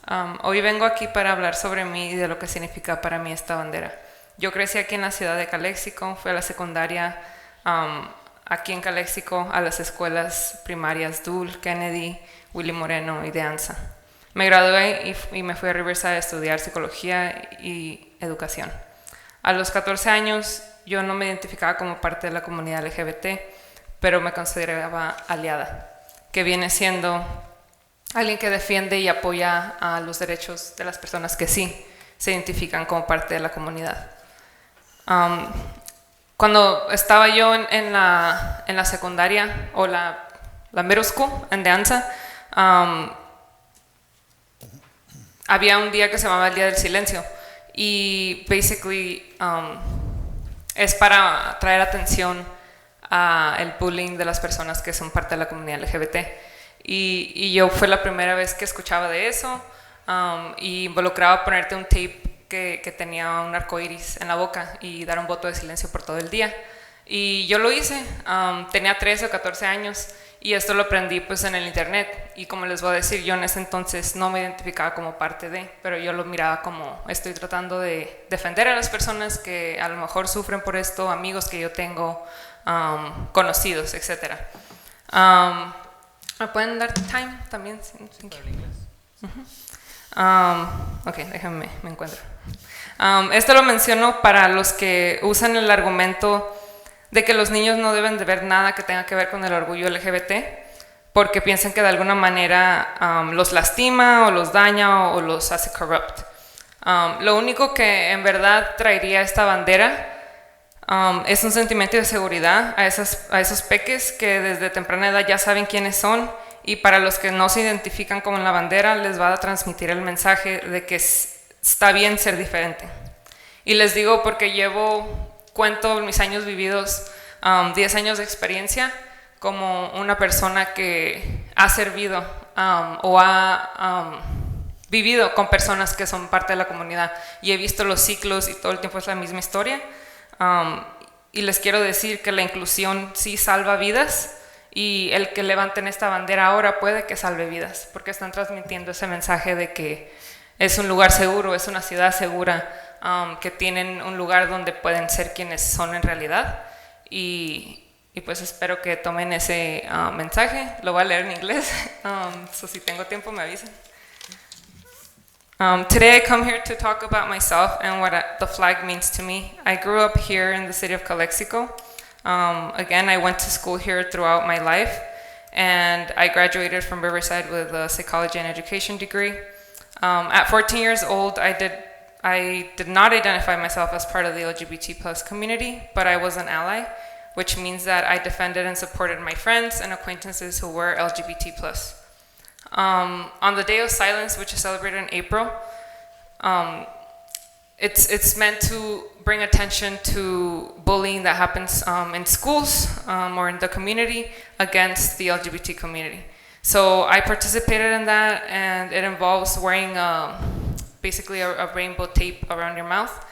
Hoy vengo aquí para hablar sobre mí y de lo que significa para mí esta bandera. Yo crecí aquí en la ciudad de Calexico, fui a la secundaria aquí en Calexico, a las escuelas primarias Dul, Kennedy, Willy Moreno y de ANSA. Me gradué y me fui a Riverside a estudiar psicología y educación. A los 14 años yo no me identificaba como parte de la comunidad LGBT, pero me consideraba aliada, que viene siendo alguien que defiende y apoya a los derechos de las personas que sí se identifican como parte de la comunidad. Cuando estaba yo en la secundaria o la middle school en de ANSA, había un día que se llamaba el Día del Silencio y basically es para traer atención al bullying de las personas que son parte de la comunidad LGBT. Y yo fue la primera vez que escuchaba de eso y involucraba ponerte un tape que tenía un arcoíris en la boca y dar un voto de silencio por todo el día. Y yo lo hice, tenía 13 o 14 años y esto lo aprendí pues en el internet. Y como les voy a decir, yo en ese entonces no me identificaba como parte de, pero yo lo miraba como estoy tratando de defender a las personas que a lo mejor sufren por esto, amigos que yo tengo, conocidos, etc. ¿Me pueden dar time también? Sí, thank you. Para el inglés. Ok, déjenme, me encuentro. Esto lo menciono para los que usan el argumento de que los niños no deben de ver nada que tenga que ver con el orgullo LGBT, porque piensan que de alguna manera los lastima o los daña o los hace corrupt. Lo único que en verdad traería esta bandera es un sentimiento de seguridad a esos peques que desde temprana edad ya saben quiénes son, y para los que no se identifican con la bandera les va a transmitir el mensaje de que está bien ser diferente. Y les digo porque cuento mis años vividos, 10 años de experiencia como una persona que ha servido o ha vivido con personas que son parte de la comunidad, y he visto los ciclos y todo el tiempo es la misma historia. Y les quiero decir que la inclusión sí salva vidas, y el que levanten esta bandera ahora puede que salve vidas, porque están transmitiendo ese mensaje de que es un lugar seguro, es una ciudad segura, que tienen un lugar donde pueden ser quienes son en realidad, y pues espero que tomen ese mensaje. Lo voy a leer en inglés, so si tengo tiempo me avisen. Today I come here to talk about myself and what the flag means to me. I grew up here in the city of Calexico. Again, I went to school here throughout my life, and I graduated from Riverside with a psychology and education degree. At 14 years old, I did not identify myself as part of the LGBT plus community, but I was an ally, which means that I defended and supported my friends and acquaintances who were LGBT plus. On the Day of Silence, which is celebrated in April, it's meant to bring attention to bullying that happens in schools or in the community against the LGBT community. So I participated in that, and it involves wearing basically a rainbow tape around your mouth.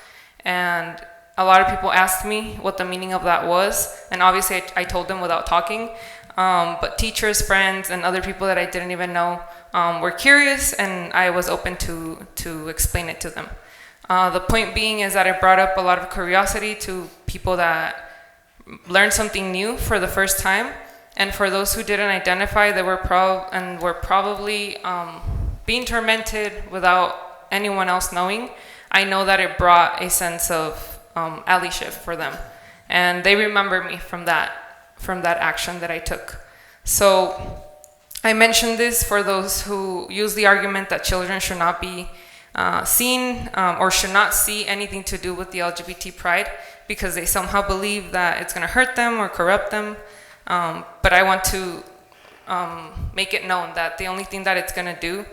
And a lot of people asked me what the meaning of that was, and obviously I told them without talking. But teachers, friends, and other people that I didn't even know were curious, and I was open to explain it to them. The point being is that it brought up a lot of curiosity to people that learned something new for the first time, and for those who didn't identify, they were probably being tormented without anyone else knowing. I know that it brought a sense of allyship for them, and they remember me from that action that I took. So I mentioned this for those who use the argument that children should not be seen or should not see anything to do with the LGBT pride because they somehow believe that it's going to hurt them or corrupt them. But I want to make it known that the only thing that it's going to do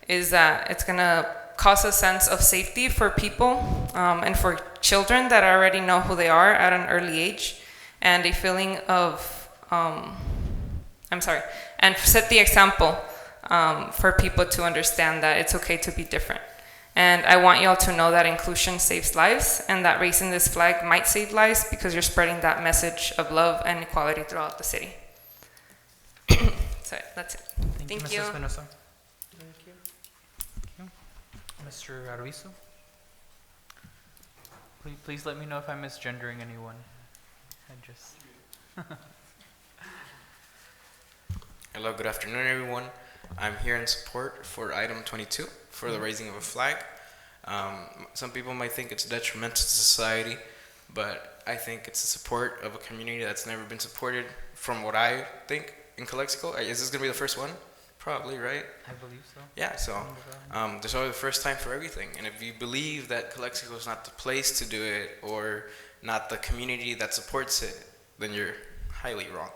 is that it's going to cause a sense of safety for people and for children that already know who they are at an early age, and a feeling of, and set the example for people to understand that it's okay to be different. And I want you all to know that inclusion saves lives, and that raising this flag might save lives because you're spreading that message of love and equality throughout the city. So that's it. Thank you, Mrs. Espinosa. Thank you. Mr. Arvizo? Please let me know if I'm misgendering anyone. Hello, good afternoon, everyone. I'm here in support for item 22 for the raising of a flag. Some people might think it's detrimental to society, but I think it's the support of a community that's never been supported from what I think in Calexico. Is this going to be the first one? Probably, right? I believe so. Yeah, so there's always the first time for everything. And if you believe that Calexico is not the place to do it or not the community that supports it, then you're highly wrong.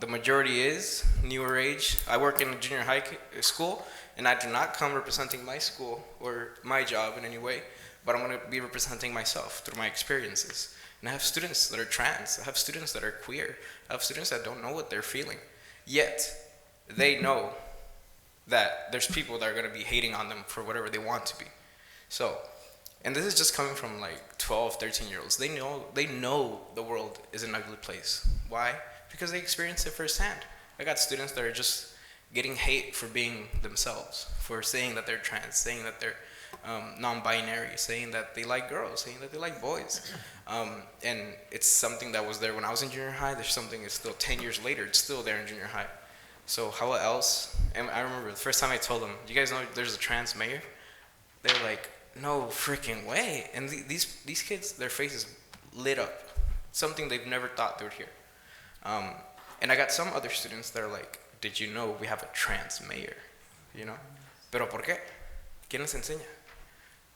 The majority is newer age. I work in a junior high school, and I do not come representing my school or my job in any way, but I'm going to be representing myself through my experiences. And I have students that are trans. I have students that are queer. I have students that don't know what they're feeling. Yet, they know that there's people that are going to be hating on them for whatever they want to be. So, and this is just coming from like 12, 13-year-olds. They know the world is an ugly place. Why? Because they experience it firsthand. I got students that are just getting hate for being themselves, for saying that they're trans, saying that they're non-binary, saying that they like girls, saying that they like boys. And it's something that was there when I was in junior high. There's something that's still 10 years later, it's still there in junior high. So how else? And I remember the first time I told them, you guys know there's a trans mayor? They're like, no freaking way. And these kids, their faces lit up. Something they've never thought they would hear. And I got some other students that are like, did you know we have a trans mayor? You know? Pero ¿por qué? ¿Quién les enseña?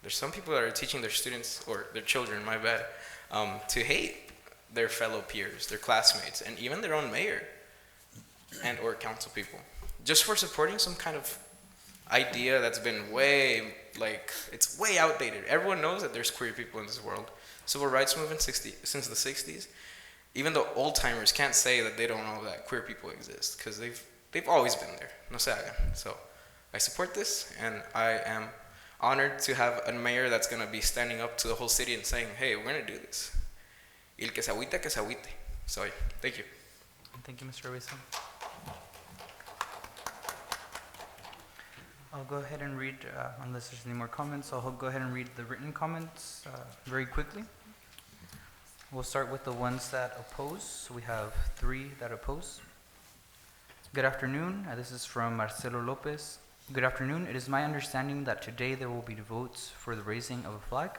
There's some people that are teaching their students, or their children, my bad, to hate their fellow peers, their classmates, and even their own mayor and or council people, just for supporting some kind of idea that's been way, it's way outdated. Everyone knows that there's queer people in this world. Civil rights movement since the 60s. Even the old timers can't say that they don't know that queer people exist, because they've always been there. No se hagan. So I support this, and I am honored to have a mayor that's going to be standing up to the whole city and saying, hey, we're going to do this. Y el que se agüite, que se agüite. So, thank you. Thank you, Mr. Arvizo. I'll go ahead and read, unless there's any more comments, I'll go ahead and read the written comments very quickly. We'll start with the ones that oppose. So we have 3 that oppose. Good afternoon. This is from Marcelo Lopez. Good afternoon. It is my understanding that today there will be votes for the raising of a flag.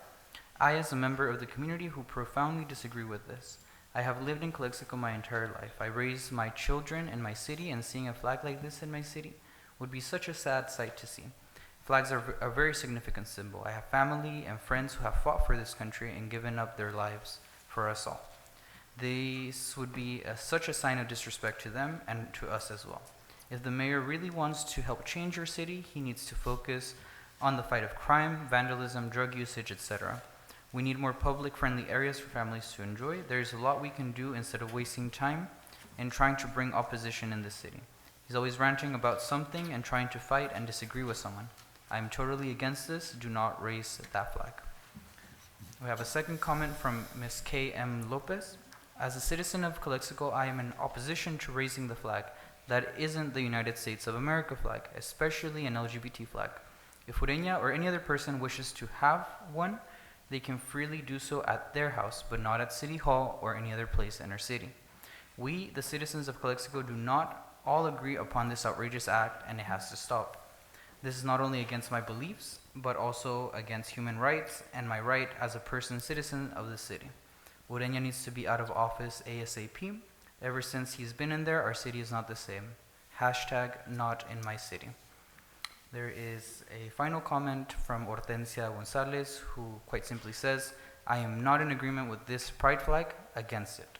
I, as a member of the community who profoundly disagree with this. I have lived in Calexico my entire life. I raised my children in my city, and seeing a flag like this in my city would be such a sad sight to see. Flags are a very significant symbol. I have family and friends who have fought for this country and given up their lives for us all. This would be such a sign of disrespect to them and to us as well. If the mayor really wants to help change your city, he needs to focus on the fight of crime, vandalism, drug usage, etc. We need more public-friendly areas for families to enjoy. There is a lot we can do instead of wasting time and trying to bring opposition in the city. He's always ranting about something and trying to fight and disagree with someone. I'm totally against this. Do not raise that flag. We have a second comment from Ms. K.M. Lopez. As a citizen of Calexico, I am in opposition to raising the flag that isn't the United States of America flag, especially an LGBT flag. If Ureña or any other person wishes to have one, they can freely do so at their house, but not at City Hall or any other place in our city. We, the citizens of Calexico, do not all agree upon this outrageous act, and it has to stop. This is not only against my beliefs, but also against human rights and my right as a person citizen of the city. Ureña needs to be out of office ASAP. Ever since he's been in there, our city is not the same. Hashtag not in my city. There is a final comment from Hortensia Gonzalez, who quite simply says, I am not in agreement with this pride flag, against it.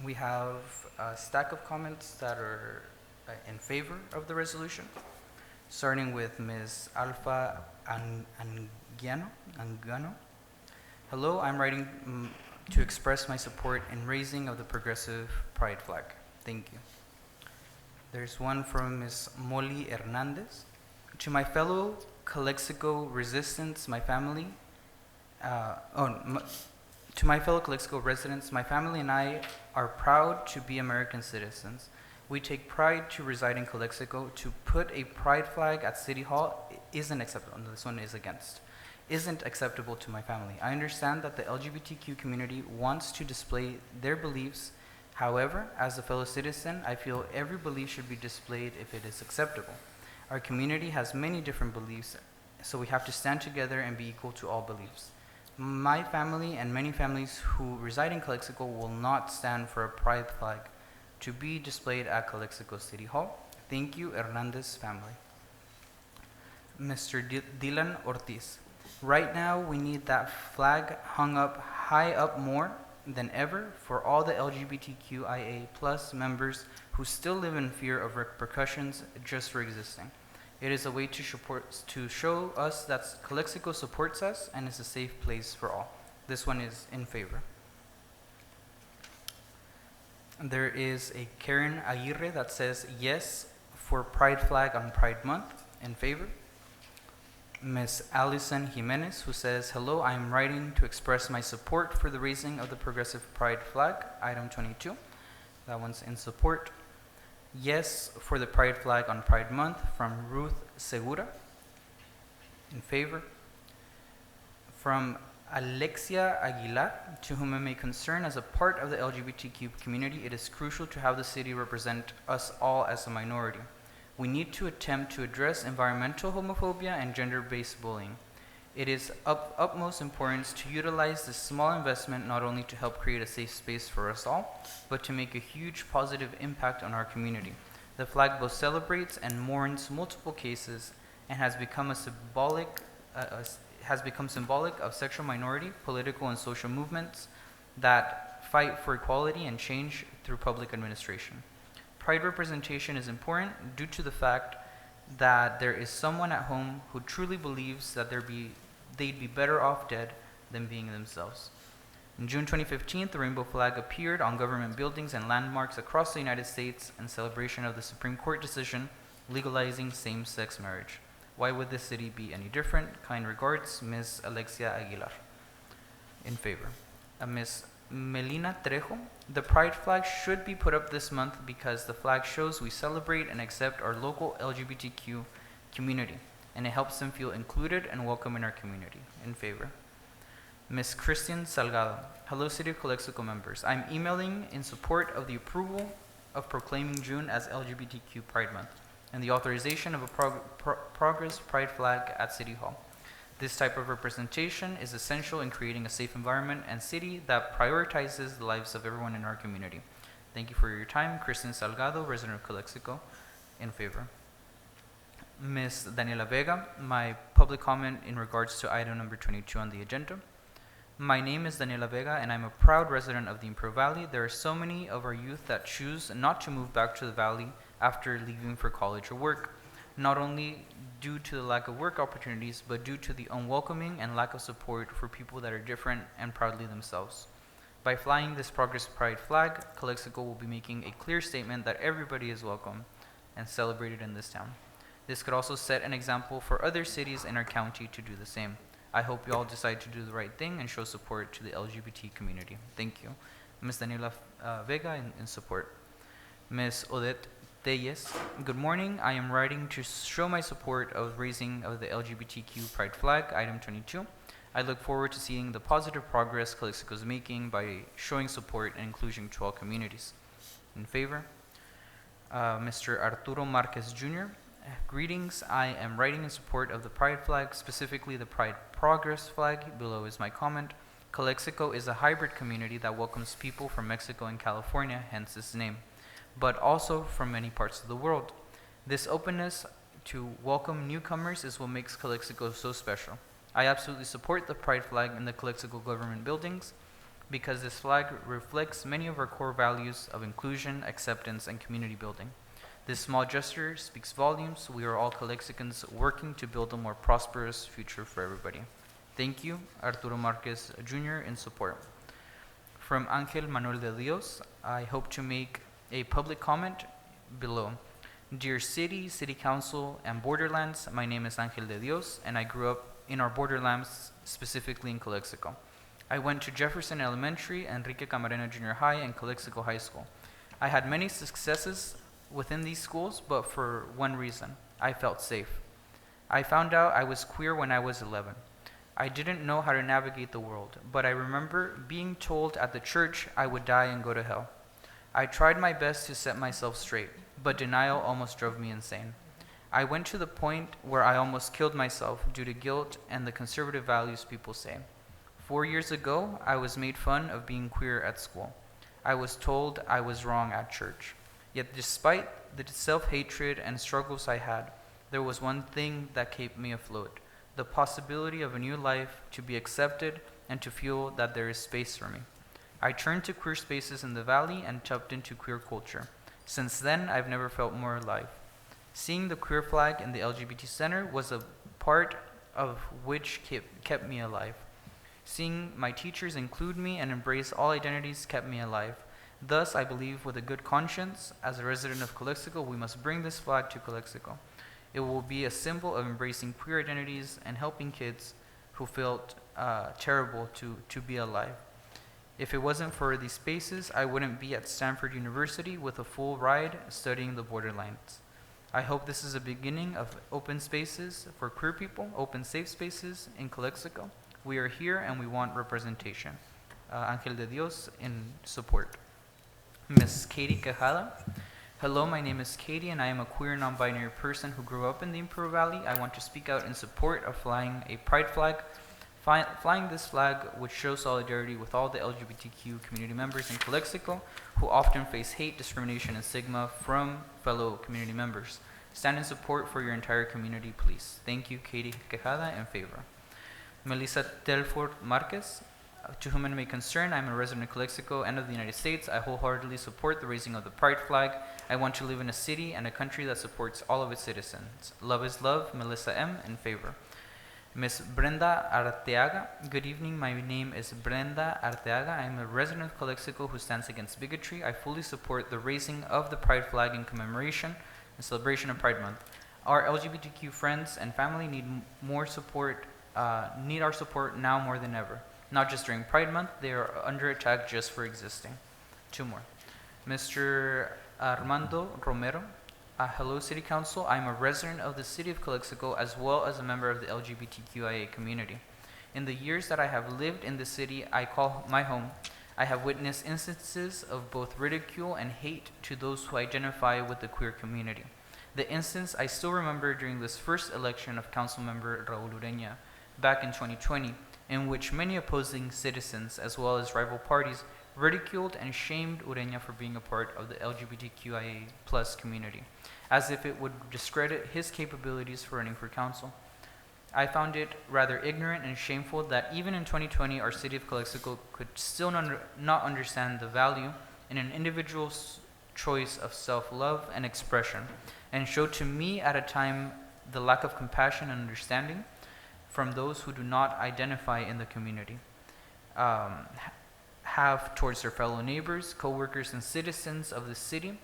We have a stack of comments that are in favor of the resolution, starting with Ms. Alfa Angano. Hello, I'm writing to express my support in raising of the progressive pride flag. Thank you. There's one from Ms. Molly Hernandez. To my fellow Calexico resistants, my family, to my fellow Calexico residents, my family and I are proud to be American citizens. We take pride to reside in Calexico. To put a pride flag at City Hall isn't acceptable. No, this one is against. Isn't acceptable to my family. I understand that the LGBTQ community wants to display their beliefs. However, as a fellow citizen, I feel every belief should be displayed if it is acceptable. Our community has many different beliefs, so we have to stand together and be equal to all beliefs. My family and many families who reside in Calexico will not stand for a pride flag to be displayed at Calexico City Hall. Thank you, Hernandez family. Mr. Dylan Ortiz. Right now, we need that flag hung up high up more than ever for all the LGBTQIA plus members who still live in fear of repercussions just for existing. It is a way to show us that Calexico supports us and is a safe place for all. This one is in favor. There is a Karen Aguirre that says yes for Pride flag on Pride Month, in favor. Ms. Alison Jimenez, who says, hello, I am writing to express my support for the raising of the progressive pride flag, item 22. That one's in support. Yes for the pride flag on Pride Month, from Ruth Segura. In favor? From Alexia Aguilar, to whom it may concern, as a part of the LGBTQ community, it is crucial to have the city represent us all as a minority. We need to attempt to address environmental homophobia and gender-based bullying. It is of utmost importance to utilize this small investment not only to help create a safe space for us all, but to make a huge positive impact on our community. The flag both celebrates and mourns multiple cases and has become symbolic of sexual minority, political and social movements that fight for equality and change through public administration. Pride representation is important due to the fact that there is someone at home who truly believes that they'd be better off dead than being themselves. In June 2015, the rainbow flag appeared on government buildings and landmarks across the United States in celebration of the Supreme Court decision legalizing same-sex marriage. Why would this city be any different? Kind regards, Ms. Alexia Aguilar. In favor. Ms. Melina Trejo, the pride flag should be put up this month because the flag shows we celebrate and accept our local LGBTQ community, and it helps them feel included and welcome in our community. In favor. Ms. Christian Salgado. Hello, City of Calexico members. I'm emailing in support of the approval of proclaiming June as LGBTQ Pride Month and the authorization of a Progress Pride flag at City Hall. This type of representation is essential in creating a safe environment and city that prioritizes the lives of everyone in our community. Thank you for your time. Christian Salgado, resident of Calexico. In favor. Ms. Daniela Vega, my public comment in regards to item number 22 on the agenda. My name is Daniela Vega, and I'm a proud resident of the Imperial Valley. There are so many of our youth that choose not to move back to the valley after leaving for college or work, not only due to the lack of work opportunities, but due to the unwelcoming and lack of support for people that are different and proudly themselves. By flying this Progress Pride flag, Calexico will be making a clear statement that everybody is welcome and celebrated in this town. This could also set an example for other cities in our county to do the same. I hope you all decide to do the right thing and show support to the LGBT community. Thank you. Ms. Daniela Vega in support. Ms. Odette Telles, good morning. I am writing to show my support of raising of the LGBTQ Pride flag, item 22. I look forward to seeing the positive progress Calexico is making by showing support and inclusion to all communities. In favor? Mr. Arturo Marquez Jr., greetings. I am writing in support of the Pride flag, specifically the Pride Progress flag. Below is my comment. Calexico is a hybrid community that welcomes people from Mexico and California, hence its name, but also from many parts of the world. This openness to welcome newcomers is what makes Calexico so special. I absolutely support the Pride flag in the Calexico government buildings because this flag reflects many of our core values of inclusion, acceptance, and community building. This small gesture speaks volumes. We are all Calexicans working to build a more prosperous future for everybody. Thank you, Arturo Marquez Jr. in support. From Angel Manuel de Dios, I hope to make a public comment below. Dear City, City Council, and Borderlands, my name is Angel de Dios, and I grew up in our borderlands, specifically in Calexico. I went to Jefferson Elementary, Enrique Camarena Junior High, and Calexico High School. I had many successes within these schools, but for one reason, I felt safe. I found out I was queer when I was 11. I didn't know how to navigate the world, but I remember being told at the church I would die and go to hell. I tried my best to set myself straight, but denial almost drove me insane. I went to the point where I almost killed myself due to guilt and the conservative values people say. 4 years ago, I was made fun of being queer at school. I was told I was wrong at church. Yet despite the self-hatred and struggles I had, there was one thing that kept me afloat, the possibility of a new life, to be accepted and to feel that there is space for me. I turned to queer spaces in the valley and tapped into queer culture. Since then, I've never felt more alive. Seeing the queer flag in the LGBT Center was a part of which kept me alive. Seeing my teachers include me and embrace all identities kept me alive. Thus, I believe with a good conscience, as a resident of Calexico, we must bring this flag to Calexico. It will be a symbol of embracing queer identities and helping kids who felt terrible to be alive. If it wasn't for these spaces, I wouldn't be at Stanford University with a full ride studying the borderlands. I hope this is a beginning of open spaces for queer people, open safe spaces in Calexico. We are here and we want representation. Angel de Dios in support. Ms. Katie Quijada. Hello, my name is Katie and I am a queer non-binary person who grew up in the Imperial Valley. I want to speak out in support of flying a pride flag. Flying this flag would show solidarity with all the LGBTQ community members in Calexico who often face hate, discrimination, and stigma from fellow community members. Stand in support for your entire community, please. Thank you, Katie Quijada, in favor. Melissa Telford Marquez. To whom it may concern, I am a resident of Calexico and of the United States. I wholeheartedly support the raising of the pride flag. I want to live in a city and a country that supports all of its citizens. Love is love. Melissa M. in favor. Ms. Brenda Arteaga. Good evening. My name is Brenda Arteaga. I am a resident of Calexico who stands against bigotry. I fully support the raising of the pride flag in commemoration and celebration of Pride Month. Our LGBTQ friends and family need more support, need our support now more than ever. Not just during Pride Month, they are under attack just for existing. Two more. Mr. Armando Romero. Hello, City Council. I am a resident of the City of Calexico as well as a member of the LGBTQIA community. In the years that I have lived in the city I call my home, I have witnessed instances of both ridicule and hate to those who identify with the queer community. The instance I still remember during this first election of Councilmember Raul Ureña back in 2020, in which many opposing citizens as well as rival parties ridiculed and shamed Ureña for being a part of the LGBTQIA plus community, as if it would discredit his capabilities for running for council. I found it rather ignorant and shameful that even in 2020, our city of Calexico could still not understand the value in an individual's choice of self-love and expression, and showed to me at a time the lack of compassion and understanding from those who do not identify in the community, have towards their fellow neighbors, co-workers, and citizens of the city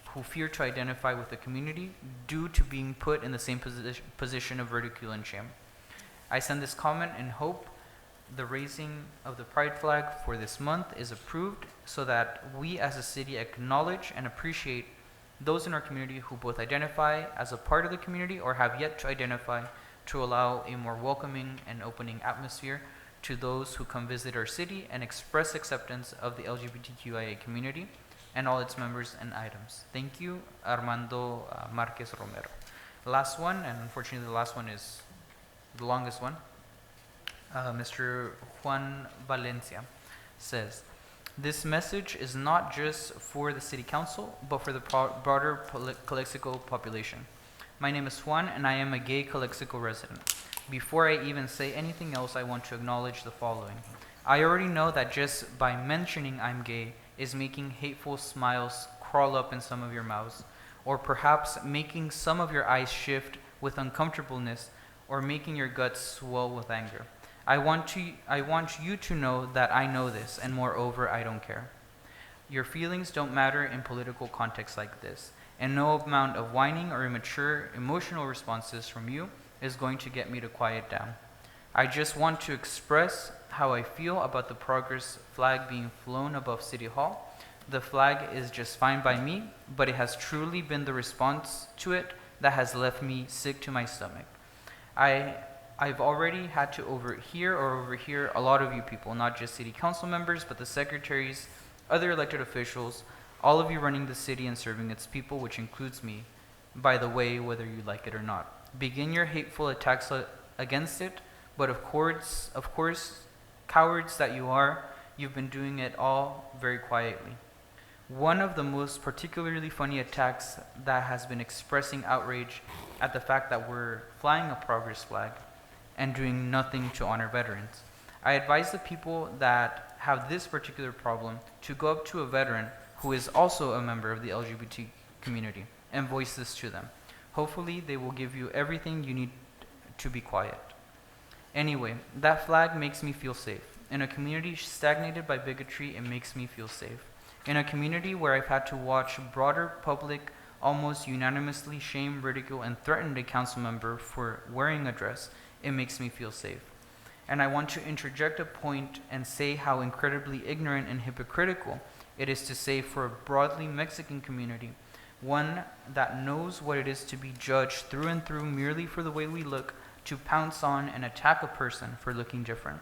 who fear to identify with the community due to being put in the same position of ridicule and shame. I send this comment in hope the raising of the pride flag for this month is approved so that we as a city acknowledge and appreciate those in our community who both identify as a part of the community or have yet to identify, to allow a more welcoming and opening atmosphere to those who come visit our city and express acceptance of the LGBTQIA community and all its members and items. Thank you, Armando Marquez Romero. Last one, and unfortunately the last one is the longest one. Mr. Juan Valencia says, this message is not just for the City Council, but for the broader Calexico population. My name is Juan, and I am a gay Calexico resident. Before I even say anything else, I want to acknowledge the following. I already know that just by mentioning I'm gay is making hateful smiles crawl up in some of your mouths, or perhaps making some of your eyes shift with uncomfortableness, or making your guts swell with anger. I want you to know that I know this, and moreover, I don't care. Your feelings don't matter in political contexts like this, and no amount of whining or immature emotional responses from you is going to get me to quiet down. I just want to express how I feel about the progress flag being flown above City Hall. The flag is just fine by me, but it has truly been the response to it that has left me sick to my stomach. I've already had to overhear a lot of you people, not just city council members, but the secretaries, other elected officials, all of you running the city and serving its people, which includes me, by the way, whether you like it or not. Begin your hateful attacks against it, but of course, cowards that you are, you've been doing it all very quietly. One of the most particularly funny attacks that has been expressing outrage at the fact that we're flying a progress flag and doing nothing to honor veterans. I advise the people that have this particular problem to go up to a veteran who is also a member of the LGBT community and voice this to them. Hopefully, they will give you everything you need to be quiet. Anyway, that flag makes me feel safe. In a community stagnated by bigotry, it makes me feel safe. In a community where I've had to watch broader public almost unanimously shame, ridicule, and threaten a council member for wearing a dress, it makes me feel safe. And I want to interject a point and say how incredibly ignorant and hypocritical it is to say for a broadly Mexican community, one that knows what it is to be judged through and through merely for the way we look, to pounce on and attack a person for looking different.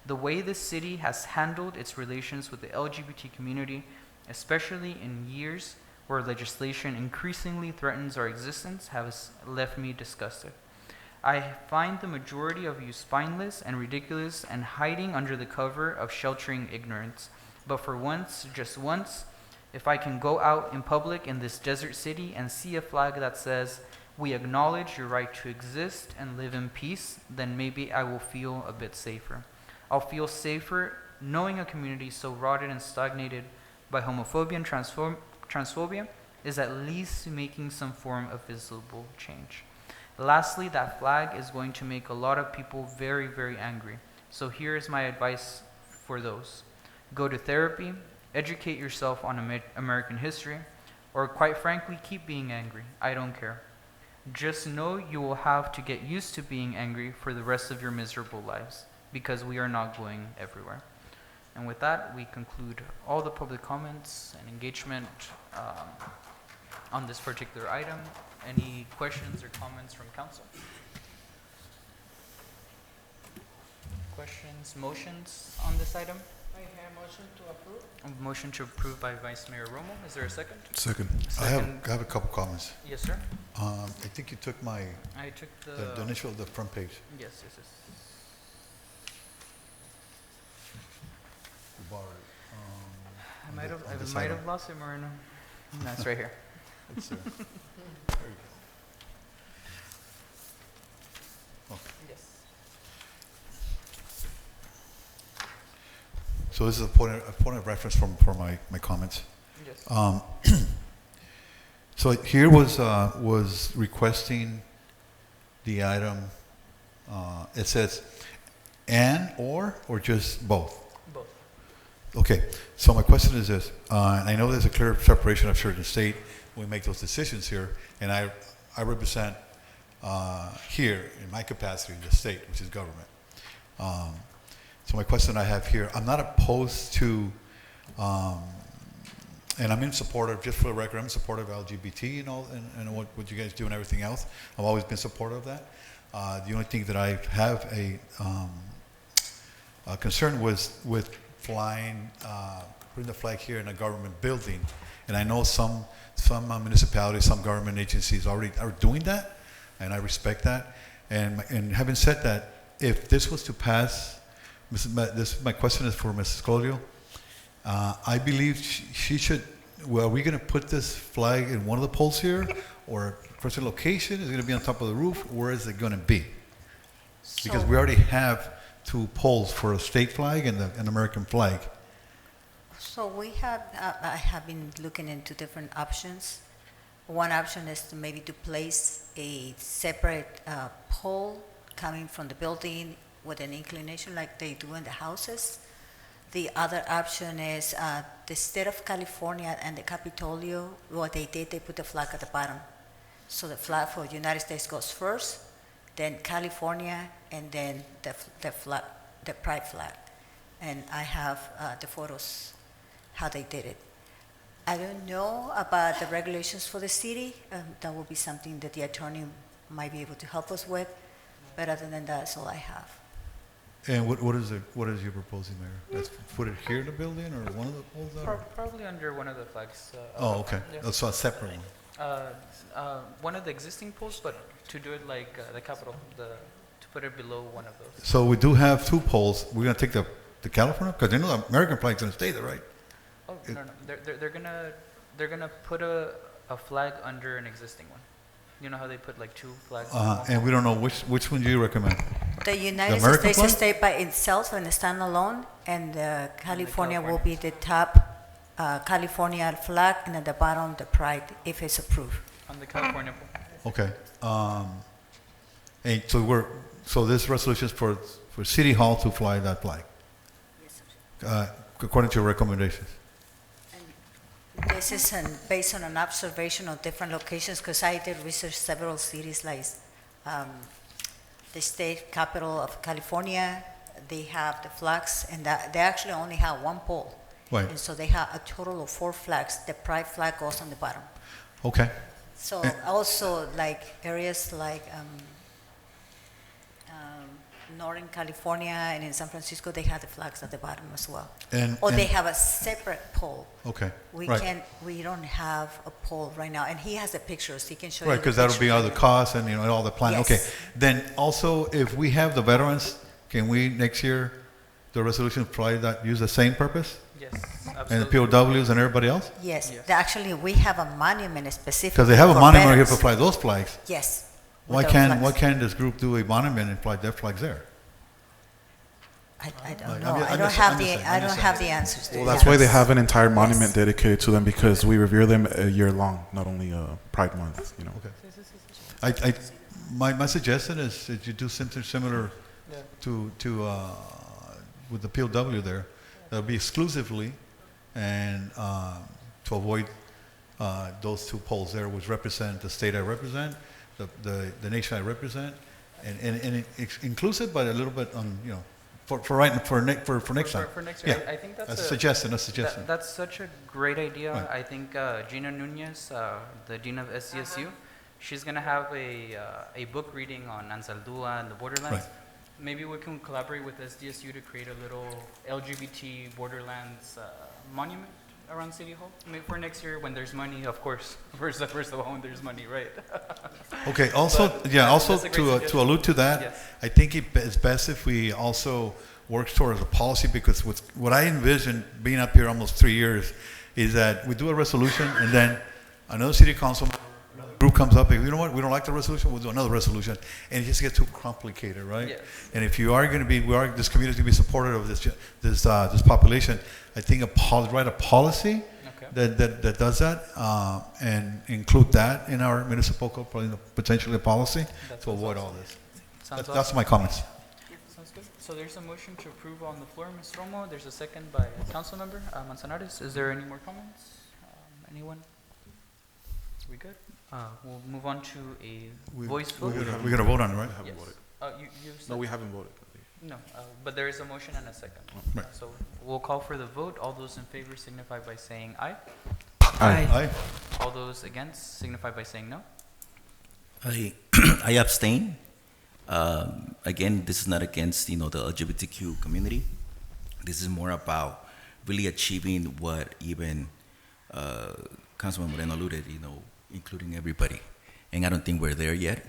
The way this city has handled its relations with the LGBT community, especially in years where legislation increasingly threatens our existence, has left me disgusted. I find the majority of you spineless and ridiculous and hiding under the cover of sheltering ignorance. But for once, just once, if I can go out in public in this desert city and see a flag that says, "We acknowledge your right to exist and live in peace," then maybe I will feel a bit safer. I'll feel safer knowing a community so rotted and stagnated by homophobia and transphobia is at least making some form of visible change. Lastly, that flag is going to make a lot of people very, very angry. So here is my advice for those. Go to therapy, educate yourself on American history, or quite frankly, keep being angry. I don't care. Just know you will have to get used to being angry for the rest of your miserable lives, because we are not going everywhere. And with that, we conclude all the public comments and engagement on this particular item. Any questions or comments from council? Questions, motions on this item? I have a motion to approve. A motion to approve by Vice Mayor Romo. Is there a second? Second. Second. I have a couple comments. Yes, sir. I think you took my, I took the initial, the front page. Yes, yes, yes. You borrowed it. I might have, on this I might item. have lost it, Moreno. No, it's right here. It's there. There you go. Okay. Yes. So this is a point of reference for my comments. Yes. So here was requesting the item, it says and or just both? Both. Okay, so my question is this, and I know there's a clear separation of church and state when we make those decisions here, and I represent here in my capacity the state, which is government. So my question I have here, I'm not opposed to, and I'm in support of, just for the record, I'm in support of LGBT and all, and what you guys do and everything else. I've always been supportive of that. The only thing that I have a concern was with flying, putting the flag here in a government building. And I know some municipalities, some government agencies already are doing that, and I respect that. And having said that, if this was to pass, my question is for Mrs. Colio. I believe she should, well, are we going to put this flag in one of the poles here, or first location? Is it going to be on top of the roof? Where is it going to be? Because we already have 2 poles for a state flag and an American flag. So we have, I have been looking into different options. One option is to maybe to place a separate pole coming from the building with an inclination like they do in the houses. The other option is the state of California and the Capitolio, what they did, they put the flag at the bottom. So the flag for the United States goes first, then California, and then the flag, the pride flag. And I have the photos, how they did it. I don't know about the regulations for the city. That will be something that the attorney might be able to help us with. But other than that, that's all I have. And what is you proposing, Mayor? Let's put it here in the building, or one of the poles? Probably under one of the flags. Oh, okay. Yeah. So a separate one. One of the existing poles, but to do it like the Capitol, to put it below one of those. So we do have 2 poles. We're going to take the California, because you know the American flag's going to stay there, right? Oh, no. They're gonna put a flag under an existing one. You know how they put like 2 flags? on one And we don't know which one do you recommend? The United American States flag? will stay by itself and standalone, and California will be the top California flag, and at the bottom the pride, if it's approved. On the California pole. Okay. And so this resolution is for City Hall to fly that flag, according to your recommendations. This is based on an observation of different locations, because I did research several cities like the state capital of California. They have the flags, and they actually only have 1 pole. Right. And so they have a total of 4 flags. The pride flag goes on the bottom. Okay. So also like areas like Northern California and in San Francisco, they have the flags at the bottom as well. Or they have a separate pole. Okay, We right. we don't have a pole right now, and he has the pictures. He can show you Right, the because that'll be pictures. all the costs and, all the planning. Okay. Yes. Then also, if we have the veterans, can we next year, the resolution probably that use the same purpose? Yes, And the absolutely. POWs and everybody else? Yes, Yes. Actually, we have a monument specifically Because they have a for monument here veterans. to fly those flags. Yes. Why with our can't flags. this group do a monument and fly their flags there? I Like, don't I'm know. just- I I'm don't just- have I'm just the saying, I I'm don't just have saying. the answers to Well, that. that's why they have an entire monument Yes. dedicated to them, because we revere them a year long, not only Pride Month. Okay. My suggestion is that you do something similar to with the POW there. That'll be exclusively, and to avoid those two poles there, which represent the state I represent, the nation I represent, and it's inclusive, but a little bit on for next time. For next year, Yeah. I think that's a suggestion. A suggestion. That's such a great idea. Right. I think Gina Nunez, the dean of SDSU, she's gonna have a book reading on Ansaldúa and the borderlands. Right. Maybe we can collaborate with SDSU to create a little LGBT borderlands monument around City Hall. Maybe for next year when there's money, of course. First of all, when there's money, right? Okay. Also, But Also that's a great to suggestion. allude to that, Yes. I think it's best if we also work towards a policy, because what I envision being up here almost 3 years is that we do a resolution and then another city council group comes up and, you know what, we don't like the resolution, we'll do another resolution, and it just gets too complicated, right? Yes. And if you are going to be, this community to be supportive of this population, I think write a policy Okay. that does that, and include that in our municipal code, probably potentially a policy That's to avoid awesome. all this. Sounds That's my comments. Sounds good. So there's a motion to approve on the floor, Ms. Romo. There's a second by Councilmember Manzanares. Is there any more comments? Anyone? We good? We'll move on to a voice vote. We're going to vote on it, right? Yes. You said? No, we haven't voted. No, but there is a motion and a second. Right. So we'll call for the vote. All those in favor signify by saying aye. Aye. All those against signify by saying no. I abstain. Again, this is not against, the LGBTQ community. This is more about really achieving what even Councilman Moreno alluded, including everybody. And I don't think we're there yet.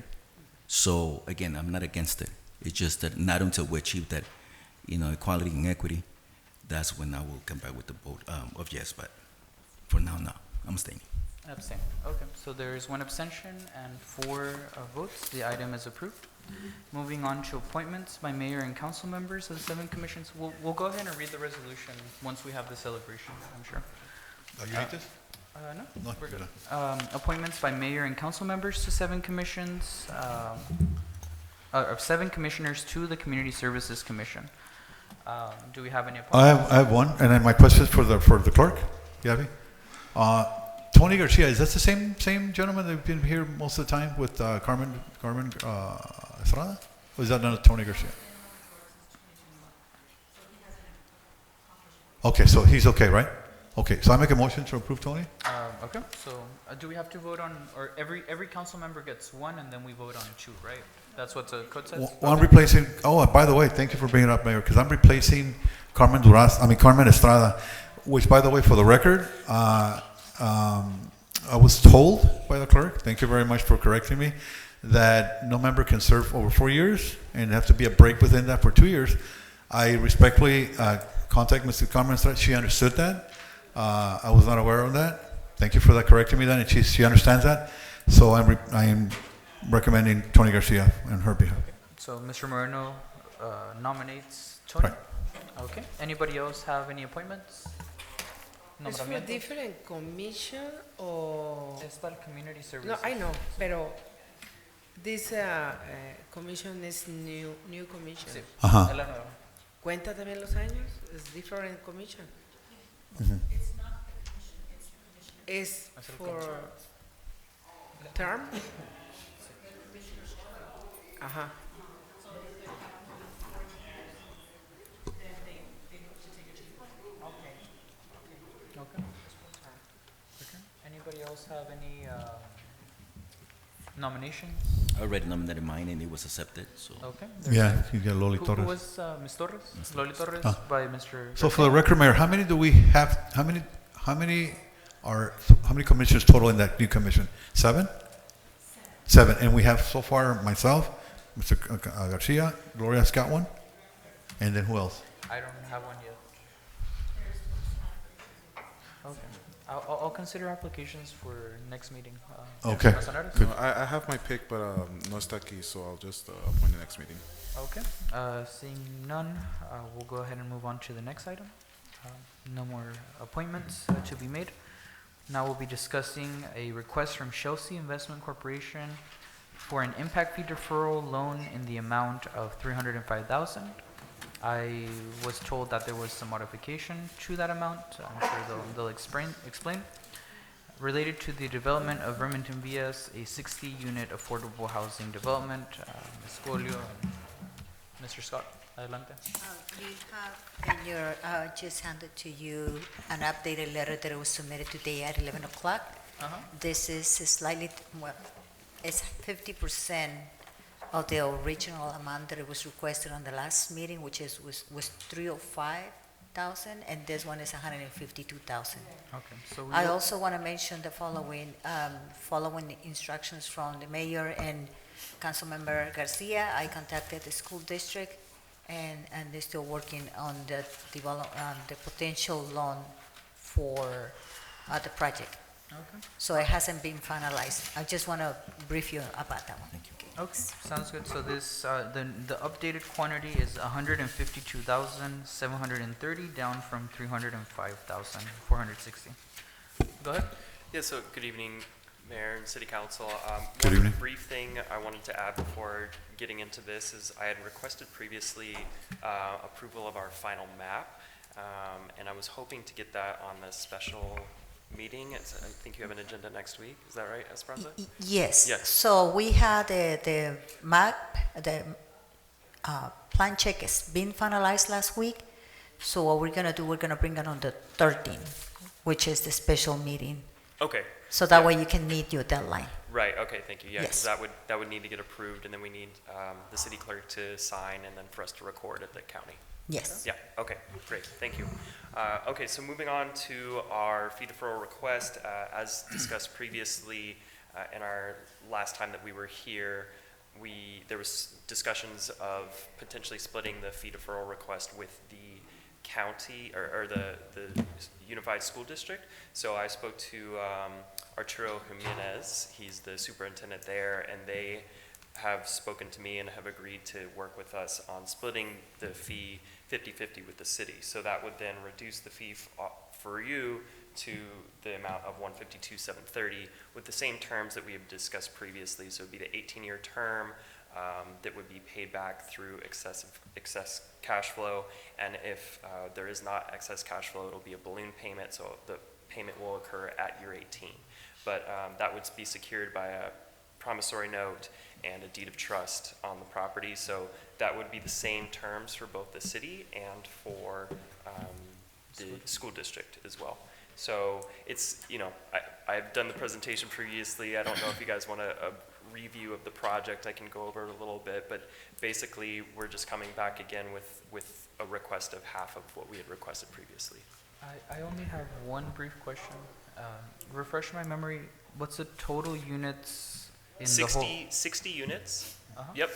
So again, I'm not against it. It's just that not until we achieve that, equality and equity, that's when I will come back with the vote of yes. But for now, no, I'm abstaining. Abstain. Okay, so there is one abstention and 4 votes. The item is approved. Moving on to appointments by mayor and council members of the 7 commissions. We'll go ahead and read the resolution once we have the celebration, I'm sure. You need this? No, No, we're good. good. Appointments by mayor and council members to 7 commissions, of 7 commissioners to the Community Services Commission. Do we have any appointments? I have one, and then my question is for the clerk, Gabby. Tony Garcia, is that the same gentleman that's been here most of the time with Carmen Estrada? Or is that not Tony Garcia? Okay, so he's okay, right? Okay, so I make a motion to approve Tony? Okay, so do we have to vote on, or every council member gets 1 and then we vote on 2, right? That's what the code says? Well, I'm replacing, and by the way, thank you for bringing it up, Mayor, because I'm replacing Carmen Estrada, which, by the way, for the record, I was told by the clerk, thank you very much for correcting me, that no member can serve over 4 years and have to be a break within that for 2 years. I respectfully contact Mr. Carmen Estrada. She understood that. I was not aware of that. Thank you for that correcting me then, and she understands that. So I am recommending Tony Garcia on her behalf. So Mr. Moreno nominates Tony? Right. Okay, anybody else have any appointments? ¿Es for Nombramientos? different commission or...? Es para Community Services. No, I know, pero this commission is new commission. Sí, Ajá. es la nueva. ¿Cuenta también los años? Es different commission. Mhm. Es for term? Ajá. Okay. Okay. Anybody else else have any nominations? I already nominated mine and it was accepted, so. Okay. Yeah, you got Loli Who Torres. was Ms. Torres? Loli Torres Ah. by Mr. So for the Garcia. record, Mayor, how many do we have, how many commissioners total in that new commission? 7? 7, and we have so far myself, Mr. Garcia, Gloria's got one, and then who else? I don't have one yet. Okay. I'll consider applications for next meeting. Okay. Councilor Neres? No, I have my pick, but no está aquí, so I'll just appoint the next meeting. Okay. Seeing none, we'll go ahead and move on to the next item. No more appointments to be made. Now we'll be discussing a request from Chelsea Investment Corporation for an impact fee deferral loan in the amount of $305,000. I was told that there was some modification to that amount. I'm sure they'll explain. Related to the development of Remington Villas, a 60-unit affordable housing development. Ms. Colio and Mr. Scott, adelante. You have in your, just handed to you an updated letter that was submitted today at 11 o'clock. This is slightly, well, it's 50% of the original amount that it was requested on the last meeting, which was 305,000, and this one is 152,000. Okay, so I also want to mention the following, following the instructions from the mayor and Councilmember Garcia. I contacted the school district, and they're still working on the the potential loan for the project. Okay. So it hasn't been finalized. I just want to brief you about that one. Thank you. Okay, sounds good. So this, the updated quantity is 152,730, down from 305,460. Go ahead. Yeah, so good evening, Mayor and City Council. Good one evening. brief thing I wanted to add before getting into this is I had requested previously approval of our final map, and I was hoping to get that on the special meeting. I think you have an agenda next week. Is that right, Esperanza? Yes. Yes. So we had the map, the plan check has been finalized last week. So what we're gonna do, we're gonna bring it on the 13th, which is the special meeting. Okay. So that way you can meet your deadline. Right, okay, thank you. Yeah, because Yes. that would need to get approved, and then we need the city clerk to sign, and then for us to record at the county. Yes. Yeah, okay, great, thank you. Okay, so moving on to our fee deferral request, as discussed previously in our last time that we were here, there was discussions of potentially splitting the fee deferral request with the county or the Unified School District. So I spoke to Arturo Jimenez, he's the superintendent there, and they have spoken to me and have agreed to work with us on splitting the fee 50-50 with the city. So that would then reduce the fee for you to the amount of 152,730 with the same terms that we have discussed previously. So it would be the 18-year term that would be paid back through excess cash flow. And if there is not excess cash flow, it'll be a balloon payment. So the payment will occur at year 18. But that would be secured by a promissory note and a deed of trust on the property. So that would be the same terms for both the city and for the school district as well. So it's, you know, I've done the presentation previously. I don't know if you guys want a review of the project. I can go over it a little bit, but basically we're just coming back again with a request of half of what we had requested previously. I only have one brief question. Refresh my memory, what's the total units in the whole? 60 units. Uh-huh. Yep.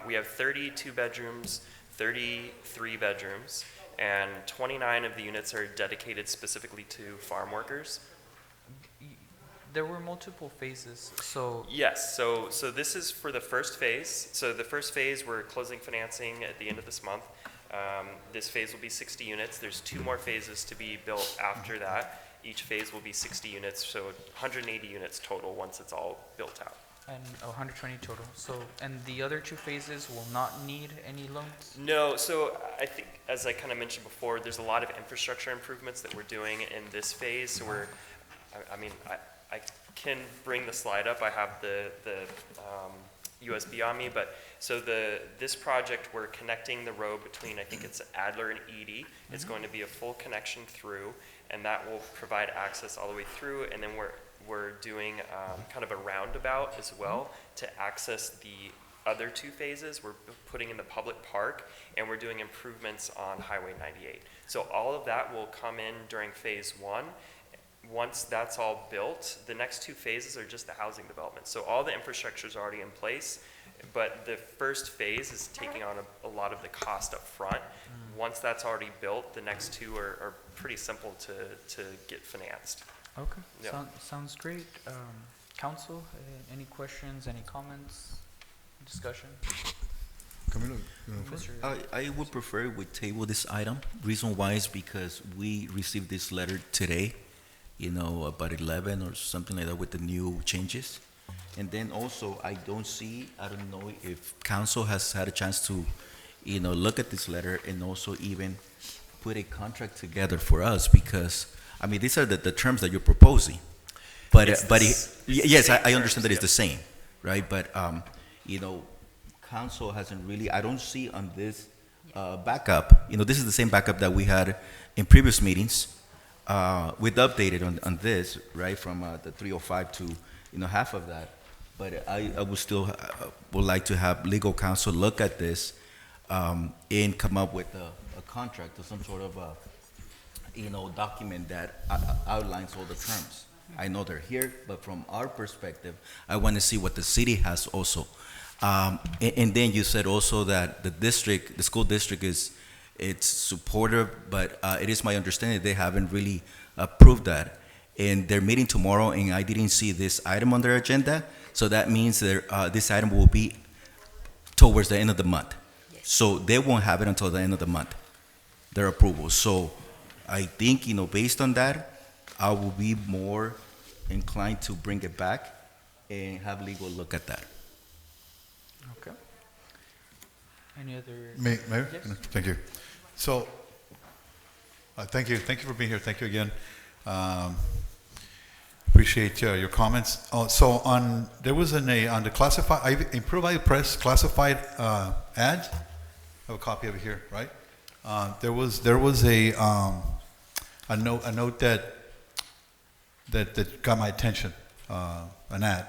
We have 32 bedrooms, 33 bedrooms, and 29 of the units are dedicated specifically to farm workers. There were multiple phases, so. Yes, so this is for the first phase. So the first phase, we're closing financing at the end of this month. This phase will be 60 units. There's 2 more phases to be built after that. Each phase will be 60 units, so 180 units total once it's all built out. And 120 total. So, and the other 2 phases will not need any loans? No, so I think, as I kind of mentioned before, there's a lot of infrastructure improvements that we're doing in this phase. So I can bring the slide up. I have the USB on me, but so this project, we're connecting the road between, I think it's Adler and Edie. It's going to be a full connection through, and that will provide access all the way through. And then we're we're doing kind of a roundabout as well to access the other two phases. We're putting in the public park, and we're doing improvements on Highway 98. So all of that will come in during phase one. Once that's all built, the next two phases are just the housing development. So all the infrastructure is already in place, but the first phase is taking on a lot of the cost up front. Once that's already built, the next two are pretty simple to get financed. Okay, Yeah. sounds great. Council, any questions, any comments, discussion? Camilo, you know, first? Mr. I would prefer we table this item. Reason why is because we received this letter today, about 11 or something like that with the new changes. And then also, I don't know if council has had a chance to, look at this letter and also even put a contract together for us, because, these are the terms that you're proposing. But, yes, I understand that it's the same, right? But, council hasn't really, I don't see on this backup, this is the same backup that we had in previous meetings. We've updated on this, right, from the 305 to, half of that. But I would still would like to have legal counsel look at this and come up with a contract or some sort of document that outlines all the terms. I know they're here, but from our perspective, I want to see what the city has also. And then you said also that the school district it's supportive, but it is my understanding they haven't really approved that. And they're meeting tomorrow, and I didn't see this item on their agenda, so that means this item will be towards the end of the month. Yes. So they won't have it until the end of the month, their approval. So I think, based on that, I will be more inclined to bring it back and have legal look at that. Okay. Any other? Mayor? Yes. Thank you. So, thank you for being here. Thank you again. Appreciate your comments. So there was on the classified, Improvised Press classified ad. I have a copy of it here, right? There was a note that got my attention, an ad,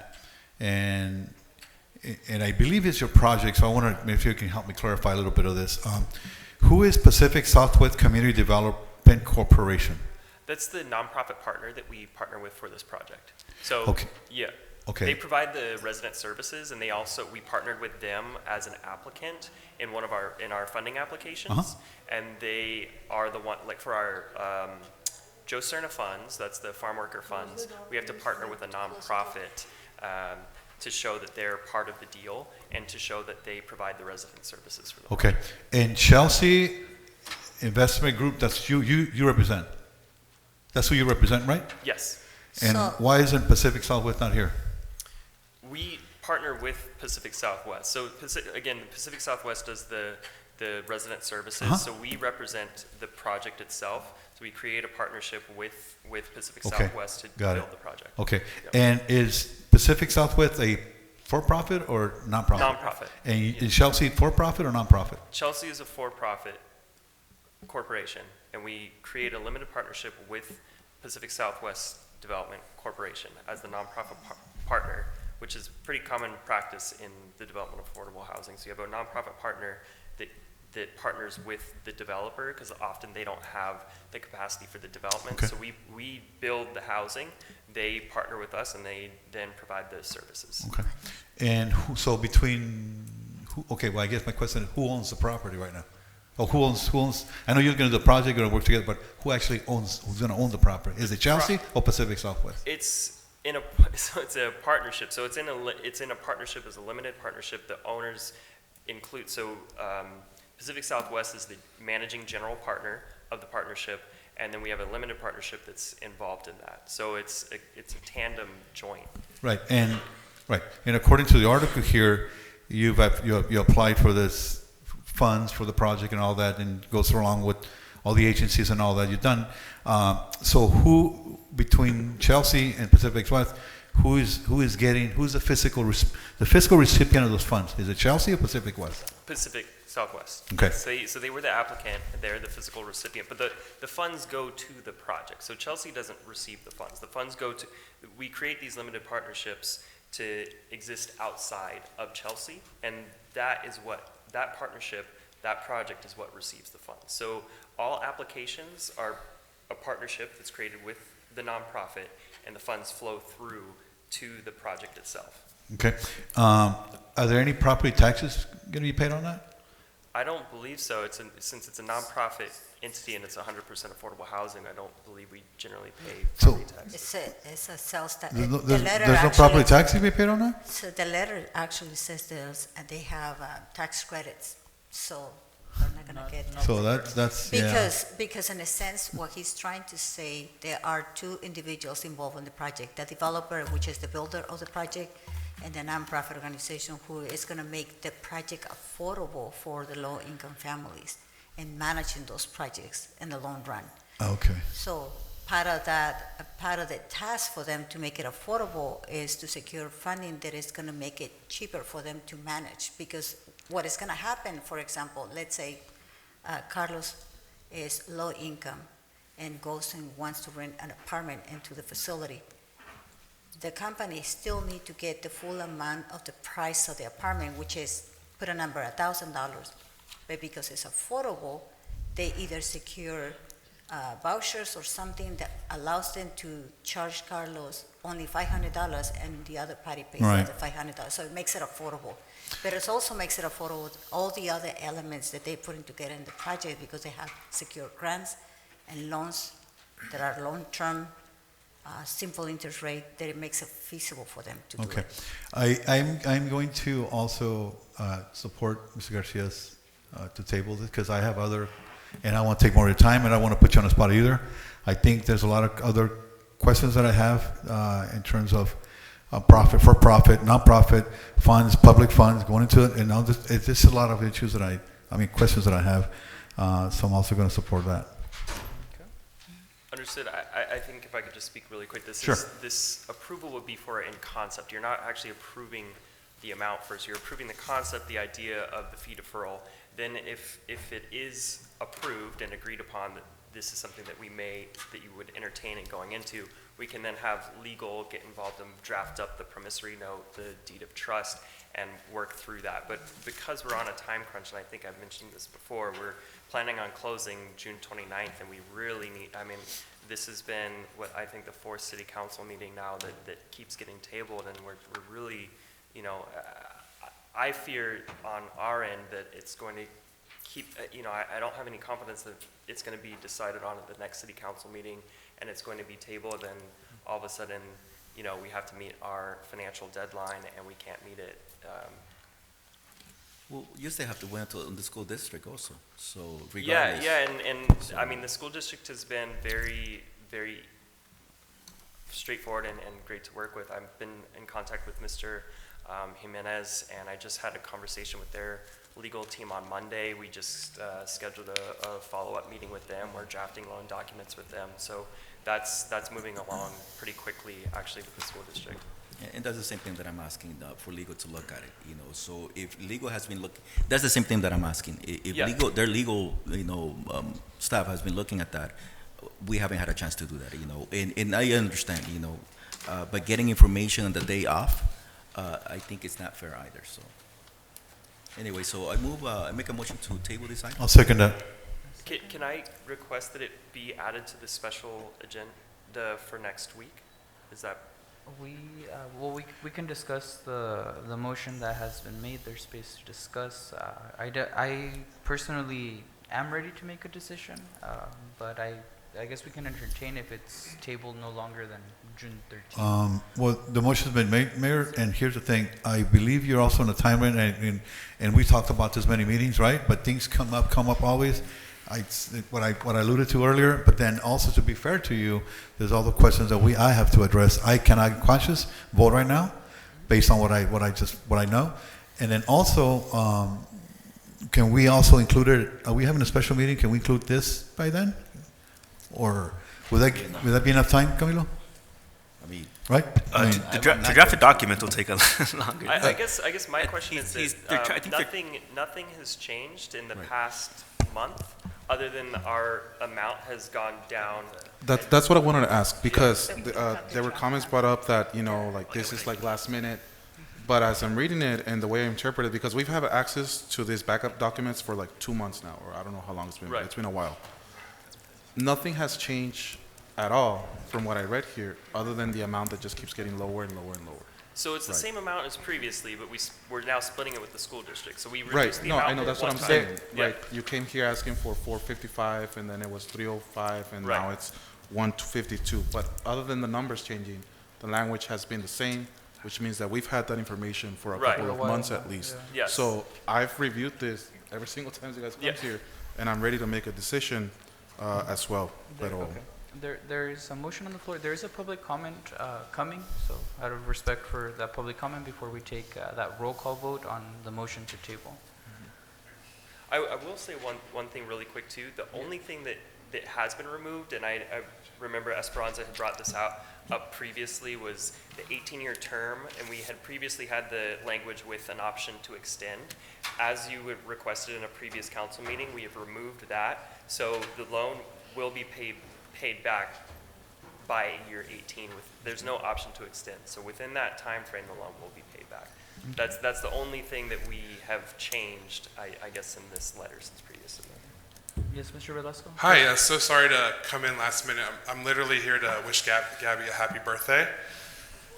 and I believe it's your project. So I wonder if you can help me clarify a little bit of this. Who is Pacific Southwest Community Development Corporation? That's the nonprofit partner that we partner with for this project. So, Okay. yeah. Okay. They provide the resident services, and we partnered with them as an applicant in our funding applications. Uh-huh. And they are the one, like for our Joe Cerna funds, that's the farm worker funds, we have to partner with a nonprofit to show that they're part of the deal and to show that they provide the resident services for the Okay. And Chelsea Investment Group, that's you represent. That's who you represent, right? Yes. And So- why isn't Pacific Southwest not here? We partner with Pacific Southwest. So again, Pacific Southwest does the resident services. Uh-huh. So we represent the project itself. So we create a partnership with Pacific Okay. Southwest to Got build it. the project. Okay. Yep. And is Pacific Southwest a for-profit or nonprofit? Nonprofit. And is Chelsea for-profit or nonprofit? Chelsea is a for-profit corporation, and we create a limited partnership with Pacific Southwest Development Corporation as the nonprofit partner, which is pretty common practice in the development of affordable housing. So you have a nonprofit partner that partners with the developer, because often they don't have the capacity for the development. Okay. So we build the housing, they partner with us, and they then provide the services. Okay. And I guess my question is, who owns the property right now? Or who owns, I know you're going to do the project, you're going to work together, but who's going to own the property? Is it Chelsea or Pacific Southwest? It's a partnership. So it's in a partnership as a limited partnership. The owners include, Pacific Southwest is the managing general partner of the partnership, and then we have a limited partnership that's involved in that. So it's a tandem joint. Right. And according to the article here, you applied for this funds for the project and all that, and goes along with all the agencies and all that you've done. So who, between Chelsea and Pacific Southwest, who's the fiscal recipient of those funds? Is it Chelsea or Pacific West? Pacific Southwest. Okay. So they were the applicant, and they're the physical recipient, but the funds go to the project. So Chelsea doesn't receive the funds. The funds go to, we create these limited partnerships to exist outside of Chelsea, and that is what, that partnership, that project is what receives the funds. So all applications are a partnership that's created with the nonprofit, and the funds flow through to the project itself. Okay. Are there any property taxes going to be paid on that? I don't believe so. Since it's a nonprofit entity and it's 100% affordable housing, I don't believe we generally pay property taxes. It's a sales tax. There's no, The letter property actually- tax to be paid on that? So the letter actually says they have tax credits, so they're not gonna get. So that's yeah. Because in a sense, what he's trying to say, there are two individuals involved in the project, the developer, which is the builder of the project, and the nonprofit organization who is gonna make the project affordable for the low-income families and managing those projects in the long run. Okay. So part of the task for them to make it affordable is to secure funding that is going to make it cheaper for them to manage. Because what is going to happen, for example, let's say Carlos is low income and goes and wants to rent an apartment into the facility. The company still need to get the full amount of the price of the apartment, which is, put a number, $1,000. But because it's affordable, they either secure vouchers or something that allows them to charge Carlos only $500 and the other party pays Right. the other $500. So it makes it affordable. But it also makes it affordable with all the other elements that they put in together in the project because they have secure grants and loans that are long-term, simple interest rate, that it makes it feasible for them to do Okay. it. I'm going to also support Mr. Garcia's to table this because I have other, and I want to take more of your time, and I don't want to put you on the spot either. I think there's a lot of other questions that I have in terms of profit, for-profit, non-profit funds, public funds going into it, and it's just a lot of issues that questions that I have. So I'm also going to support that. Understood. I think if I could just speak really quick, Sure. This approval would be for in concept. You're not actually approving the amount first. You're approving the concept, the idea of the fee deferral. Then if it is approved and agreed upon that this is something that you would entertain in going into, we can then have legal get involved and draft up the promissory note, the deed of trust, and work through that. But because we're on a time crunch, and I think I've mentioned this before, we're planning on closing June 29th, and we really need, this has been what I think the fourth city council meeting now that keeps getting tabled, and we're really, I fear on our end that it's going to keep, I don't have any confidence that it's going to be decided on at the next city council meeting and it's going to be tabled, and all of a sudden, we have to meet our financial deadline and we can't meet it. Well, yes, they have to wait until the school district also, so regardless. Yeah, and the school district has been very, very straightforward and great to work with. I've been in contact with Mr. Jimenez, and I just had a conversation with their legal team on Monday. We just scheduled a follow-up meeting with them. We're drafting loan documents with them, so that's moving along pretty quickly, actually, with the school district. And that's the same thing that I'm asking for legal to look at it, So if legal has been looking, that's the same thing that I'm asking. If Yeah. their legal, staff has been looking at that, we haven't had a chance to do that, And I understand, but getting information on the day off, I think it's not fair either. So anyway, so I make a motion to table this item. I'll second that. Can I request that it be added to the special agenda for next week? Is that? We can discuss the motion that has been made. There's space to discuss. I personally am ready to make a decision, but I guess we can entertain if it's tabled no longer than June 13th. Well, the motion's been made, Mayor, and here's the thing. I believe you're also on a timeline, and we talked about this many meetings, right? But things come up always. What I alluded to earlier, but then also to be fair to you, there's all the questions that I have to address. I cannot conscious vote right now, based on what I know, and then also, can we also include it? Are we having a special meeting? Can we include this by then, or would that be enough time, Camilo? right? I mean, To draft a document will take a longer. I guess my question is he's- that they're try- I think they're- nothing has changed in the past month, other than our amount has gone down. That's what I wanted to ask, because there were comments brought up that, you know, like this is like last minute. But as I'm reading it and the way I interpret it, because we've had access to these backup documents for like 2 months now, or I don't know how long it's been, but Right. it's been a while. Nothing has changed at all from what I read here, other than the amount that just keeps getting lower and lower and lower. So it's the Right. same amount as previously, but we're now splitting it with the school district. So we Right, reduced the no, amount. I know, that's what I'm one saying, time. Yeah. right? You came here asking for 455, and then it was 305, and Right. now it's 152. But other than the numbers changing, the language has been the same, which means that we've had that information for a Right. couple of months at least. Yeah. Yes. So I've reviewed this every single time you guys come Yeah. here, and I'm ready to make a decision as well. But There is a motion on the floor. There is a public comment coming, so out of respect for that public comment, before we take that roll call vote on the motion to table. I will say one thing really quick too. The only thing that has been removed, and I remember Esperanza had brought this up previously, was the 18-year term, and we had previously had the language with an option to extend. As you had requested in a previous council meeting, we have removed that, so the loan will be paid back by year 18. There's no option to extend, so within that time frame, the loan will be paid back. That's the only thing that we have changed, I guess, in this letter since previously. Yes, Mr. Velasco? Hi, so sorry to come in last minute. I'm literally here to wish Gabby a happy birthday.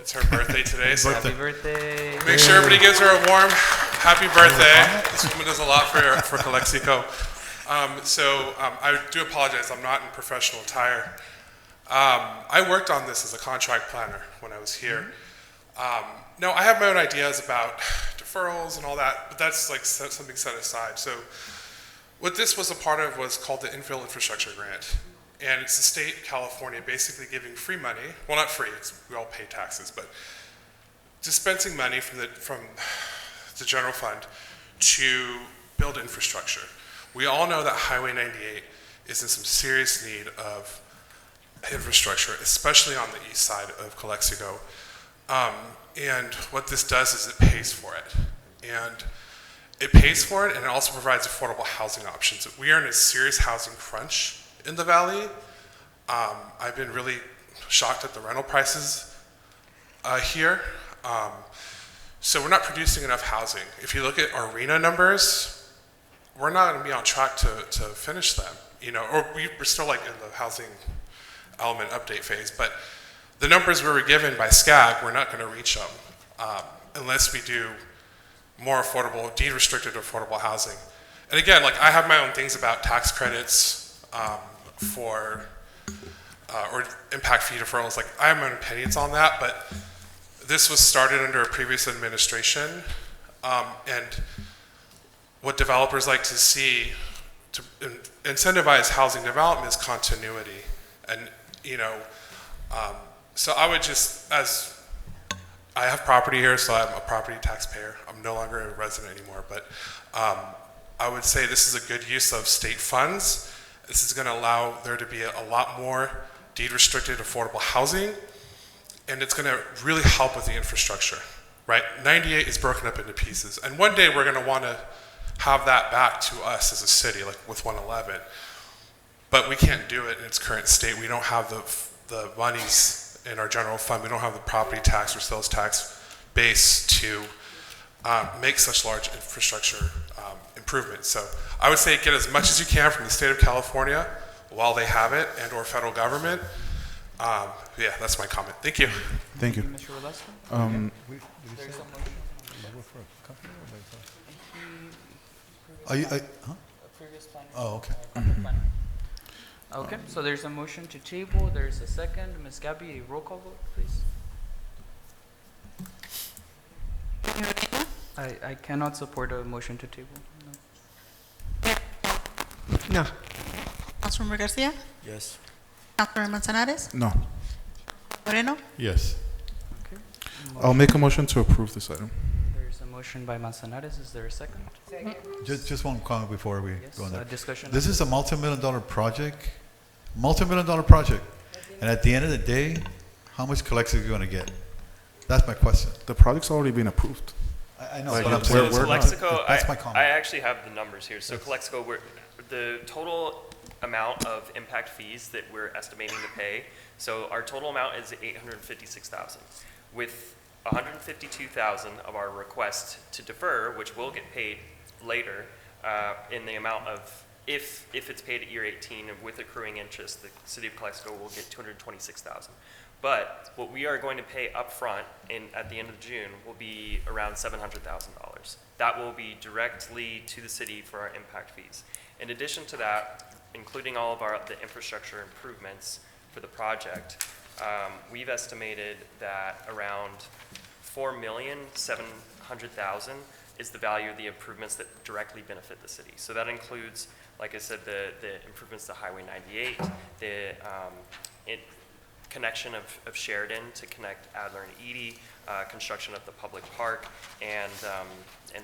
It's her birthday today, so Happy birthday. make sure everybody gives her a warm happy birthday. This woman does a lot for Calexico. I do apologize, I'm not in professional attire. I worked on this as a contract planner when I was here. No, I have my own ideas about deferrals and all that, but that's like something set aside. So what this was a part of was called the Infill Infrastructure Grant. And it's the state of California basically giving free money, well not free, we all pay taxes, but dispensing money from the general fund to build infrastructure. We all know that Highway 98 is in some serious need of infrastructure, especially on the east side of Calexico. And what this does is it pays for it. And it pays for it, and it also provides affordable housing options. We are in a serious housing crunch in the valley. I've been really shocked at the rental prices here. So we're not producing enough housing. If you look at our RENA numbers, we're not going to be on track to finish them, or we're still like in the housing element update phase, but the numbers we were given by SCAG, we're not going to reach them unless we do more affordable, deed-restricted affordable housing. And again, like I have my own things about tax credits or impact fee deferrals. Like I have my own opinions on that, but this was started under a previous administration, and what developers like to see to incentivize housing development is continuity. And so I would just, as I have property here, so I'm a property taxpayer. I'm no longer a resident anymore, but I would say this is a good use of state funds. This is going to allow there to be a lot more deed-restricted affordable housing, and it's going to really help with the infrastructure, right? 98 is broken up into pieces, and one day we're going to want to have that back to us as a city, like with 111. But we can't do it in its current state. We don't have the monies in our general fund. We don't have the property tax or sales tax base to make such large infrastructure improvements. So I would say get as much as you can from the state of California while they have it, and or federal government. Yeah, that's my comment. Thank you. Thank you. Mr. Velasco? There's a motion. Oh, okay. Okay, so there's a motion to table, there's a second. Ms. Gabby, a roll call vote, please. I cannot support a motion to table, no. No. Councilmember Garcia? Yes. Councilmember Manzanares? No. Moreno? Yes. Okay. I'll make a motion to approve this item. There's a motion by Manzanares, is there a second? Just one comment before we Yes, go on there. discussion This on is a multi-million-dollar project, and at the end of the day, How much Calexico going to get? That's my question. The project's already been approved. I know, Like, but I'm we're- saying, we're- Calexico, that's my comment. I actually have the numbers here. So Calexico, the total amount of impact fees that we're estimating to pay, so our total amount is 856,000. With 152,000 of our request to defer, which will get paid later, in the amount of, if it's paid at year 18 and with accruing interest, the city of Calexico will get 226,000. But what we are going to pay upfront at the end of June will be around $700,000. That will be directly to the city for our impact fees. In addition to that, including all of the infrastructure improvements for the project, we've estimated that around $4,700,000 is the value of the improvements that directly benefit the city. So that includes, like I said, the improvements to Highway 98, the connection of Sheridan to connect Adler and Edie, construction of the public park, and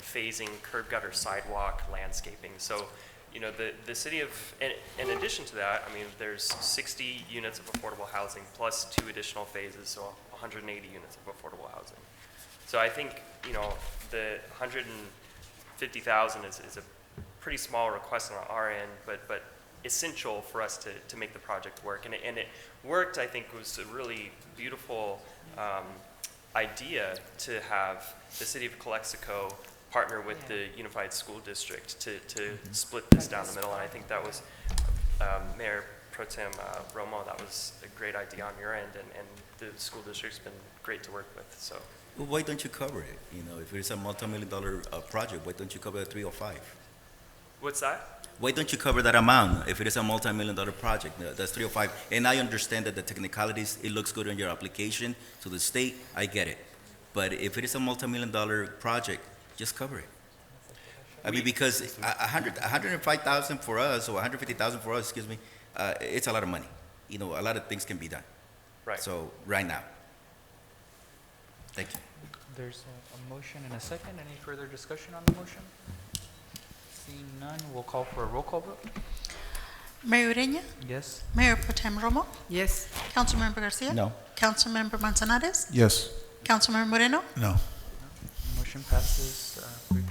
phasing curb gutter sidewalk landscaping. So, you know, the city of, in addition to that, I mean, there's 60 units of affordable housing plus 2 additional phases, so 180 units of affordable housing. So I think, you know, the 150,000 is a pretty small request on our end, but essential for us to make the project work. And it worked, I think, was a really beautiful idea to have the city of Calexico partner with the Unified School District to split this down the middle. And I think that was, Mayor Pro Tem Romo, that was a great idea on your end, and the school district's been great to work with, so. Well, why don't you cover it? You know, if it's a multi-million-dollar project, why don't you cover the 305? What's that? Why don't you cover that amount if it is a multi-million-dollar project? That's 305. And I understand that the technicalities, it looks good on your application to the state. I get it. But if it is a multi-million-dollar project, just cover it. I mean, because 105,000 for us, or 150,000 for us, excuse me, it's a lot of money. You know, a lot of things can be done. Right. So, right now. Thank you. There's a motion and a second. Any further discussion on the motion? Seeing none, we'll call for a roll call vote. Mayor Ureña? Yes. Mayor Pro Tem Romo? Yes. Councilmember Garcia? No. Councilmember Manzanares? Yes. Councilmember Moreno? No. Motion passes 3-2.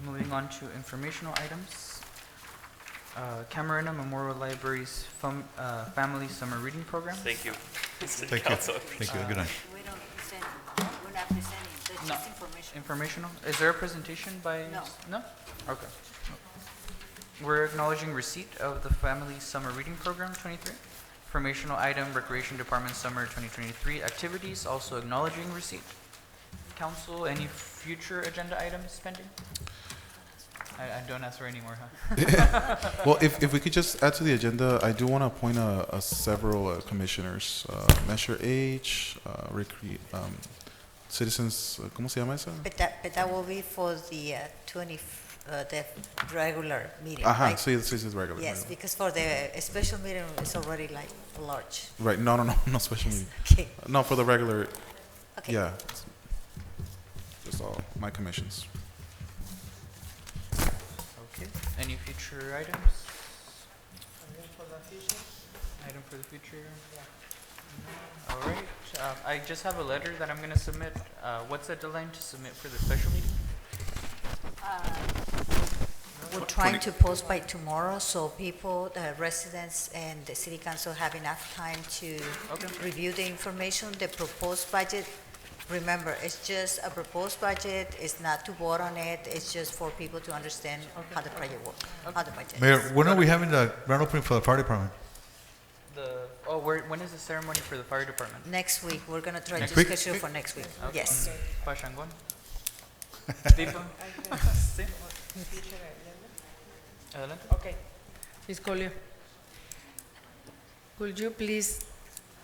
Moving on to informational items. Camarena Memorial Library's Family Summer Reading Program. Thank you. Thank you. Thank you. Good night. We don't present, we're not presenting, that's No. just information. Informational? Is there a presentation by? No. No? Okay. We're acknowledging receipt of the Family Summer Reading Program 23. Informational item, Recreation Department Summer 2023 activities, also acknowledging receipt. Council, any future agenda items pending? I don't ask for any more, huh? Well, if we could just add to the agenda, I do want to appoint several commissioners. Measure H, Citizens, ¿cómo se llama esa? But that will be for the the regular meeting, Ajá, right? sí, sí, it's regular. Yes, regular. because for the special meeting, it's already like large. Right, no, special meeting. Okay. No, for the regular, Okay. yeah. Just all my commissions. Okay. Any future items? Item for the future? No. All right. I just have a letter that I'm going to submit. What's the deadline to submit for the special meeting? We're trying to post by tomorrow, so people, the residents and the city council have enough time to review the information, the proposed budget. Remember, it's just a proposed budget, it's not to vote on it, it's just for people to understand how the project works, how the budget Mayor, is. when are we having the grand opening for the fire department? When is the ceremony for the fire department? Next week, we're gonna try Next to week? schedule for next week, Okay. yes. Pachangón. Tipo. Sí. Adelante. Okay. Ms. Colio, could you please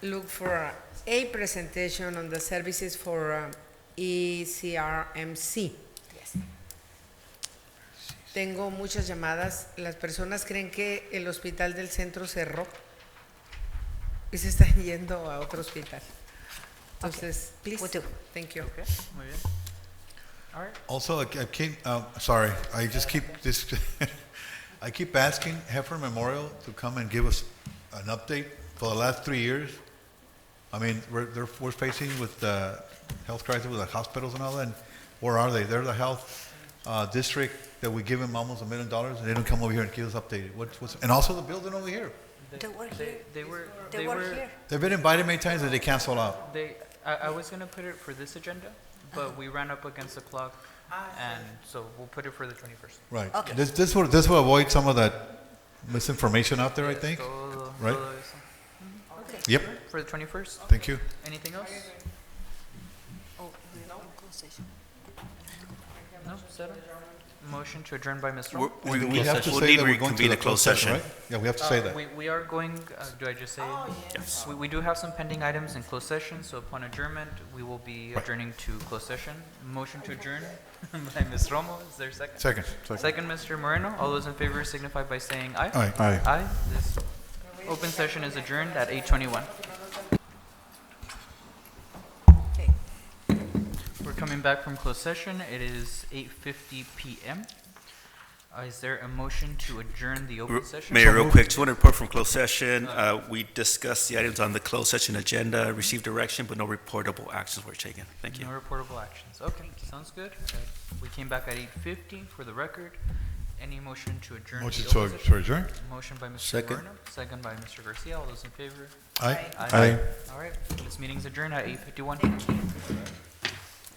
look for a presentation on the services for ECRMC? Yes. Tengo muchas llamadas. Las personas creen que el hospital del centro cerró y se están yendo a otro hospital. Entonces, please. Will do. Thank you. Okay, muy bien. All right. Also, sorry, I just keep this, I keep asking Heifer Memorial to come and give us an update for the last 3 years. I mean, we're facing with the health crisis with the hospitals and all that, and where are they? They're the health district that we give them almost $1 million, and they don't come over here and keep us updated. And also the building over here. They were here. They were here. They've been invited many times and they canceled out. I was gonna put it for this agenda, but we ran up against the clock, and so we'll put it for the 21st. Right. Okay. This will avoid some of that misinformation out there, I think. Right? Okay. Yep. For the 21st? Thank you. Anything else? Oh, we're in closed session. No, settle. Motion to adjourn by Ms. We're- Rom. we're in We closed have to session. We'll say need that to we're going to reconvene the the closed closed session, session. right? Yeah, we have to say that. We are going, do I just say? Yes. We do have some pending items in closed session, so upon adjournment, we will be adjourning to closed session. Motion to adjourn by Ms. Romo. Is there a second? Second. Second, Mr. Moreno. All those in favor signify by saying aye. Aye. Aye. Aye. This open session is adjourned at 8:21. Okay. We're coming back from closed session. It is 8:50 PM. Is there a motion to adjourn the open session? Mayor, real quick, just want to report from closed session. We discussed the items on the closed session agenda, received direction, but no reportable actions were taken. Thank you. No reportable actions. Okay, sounds good. We came back at 8:50 for the record. Any motion to adjourn? Motion the open to session? adjourn? Motion by Mr. Second. Moreno, second by Mr. Garcia. All those in favor? Aye. Aye. Aye. All right, this meeting's adjourned at 8:51.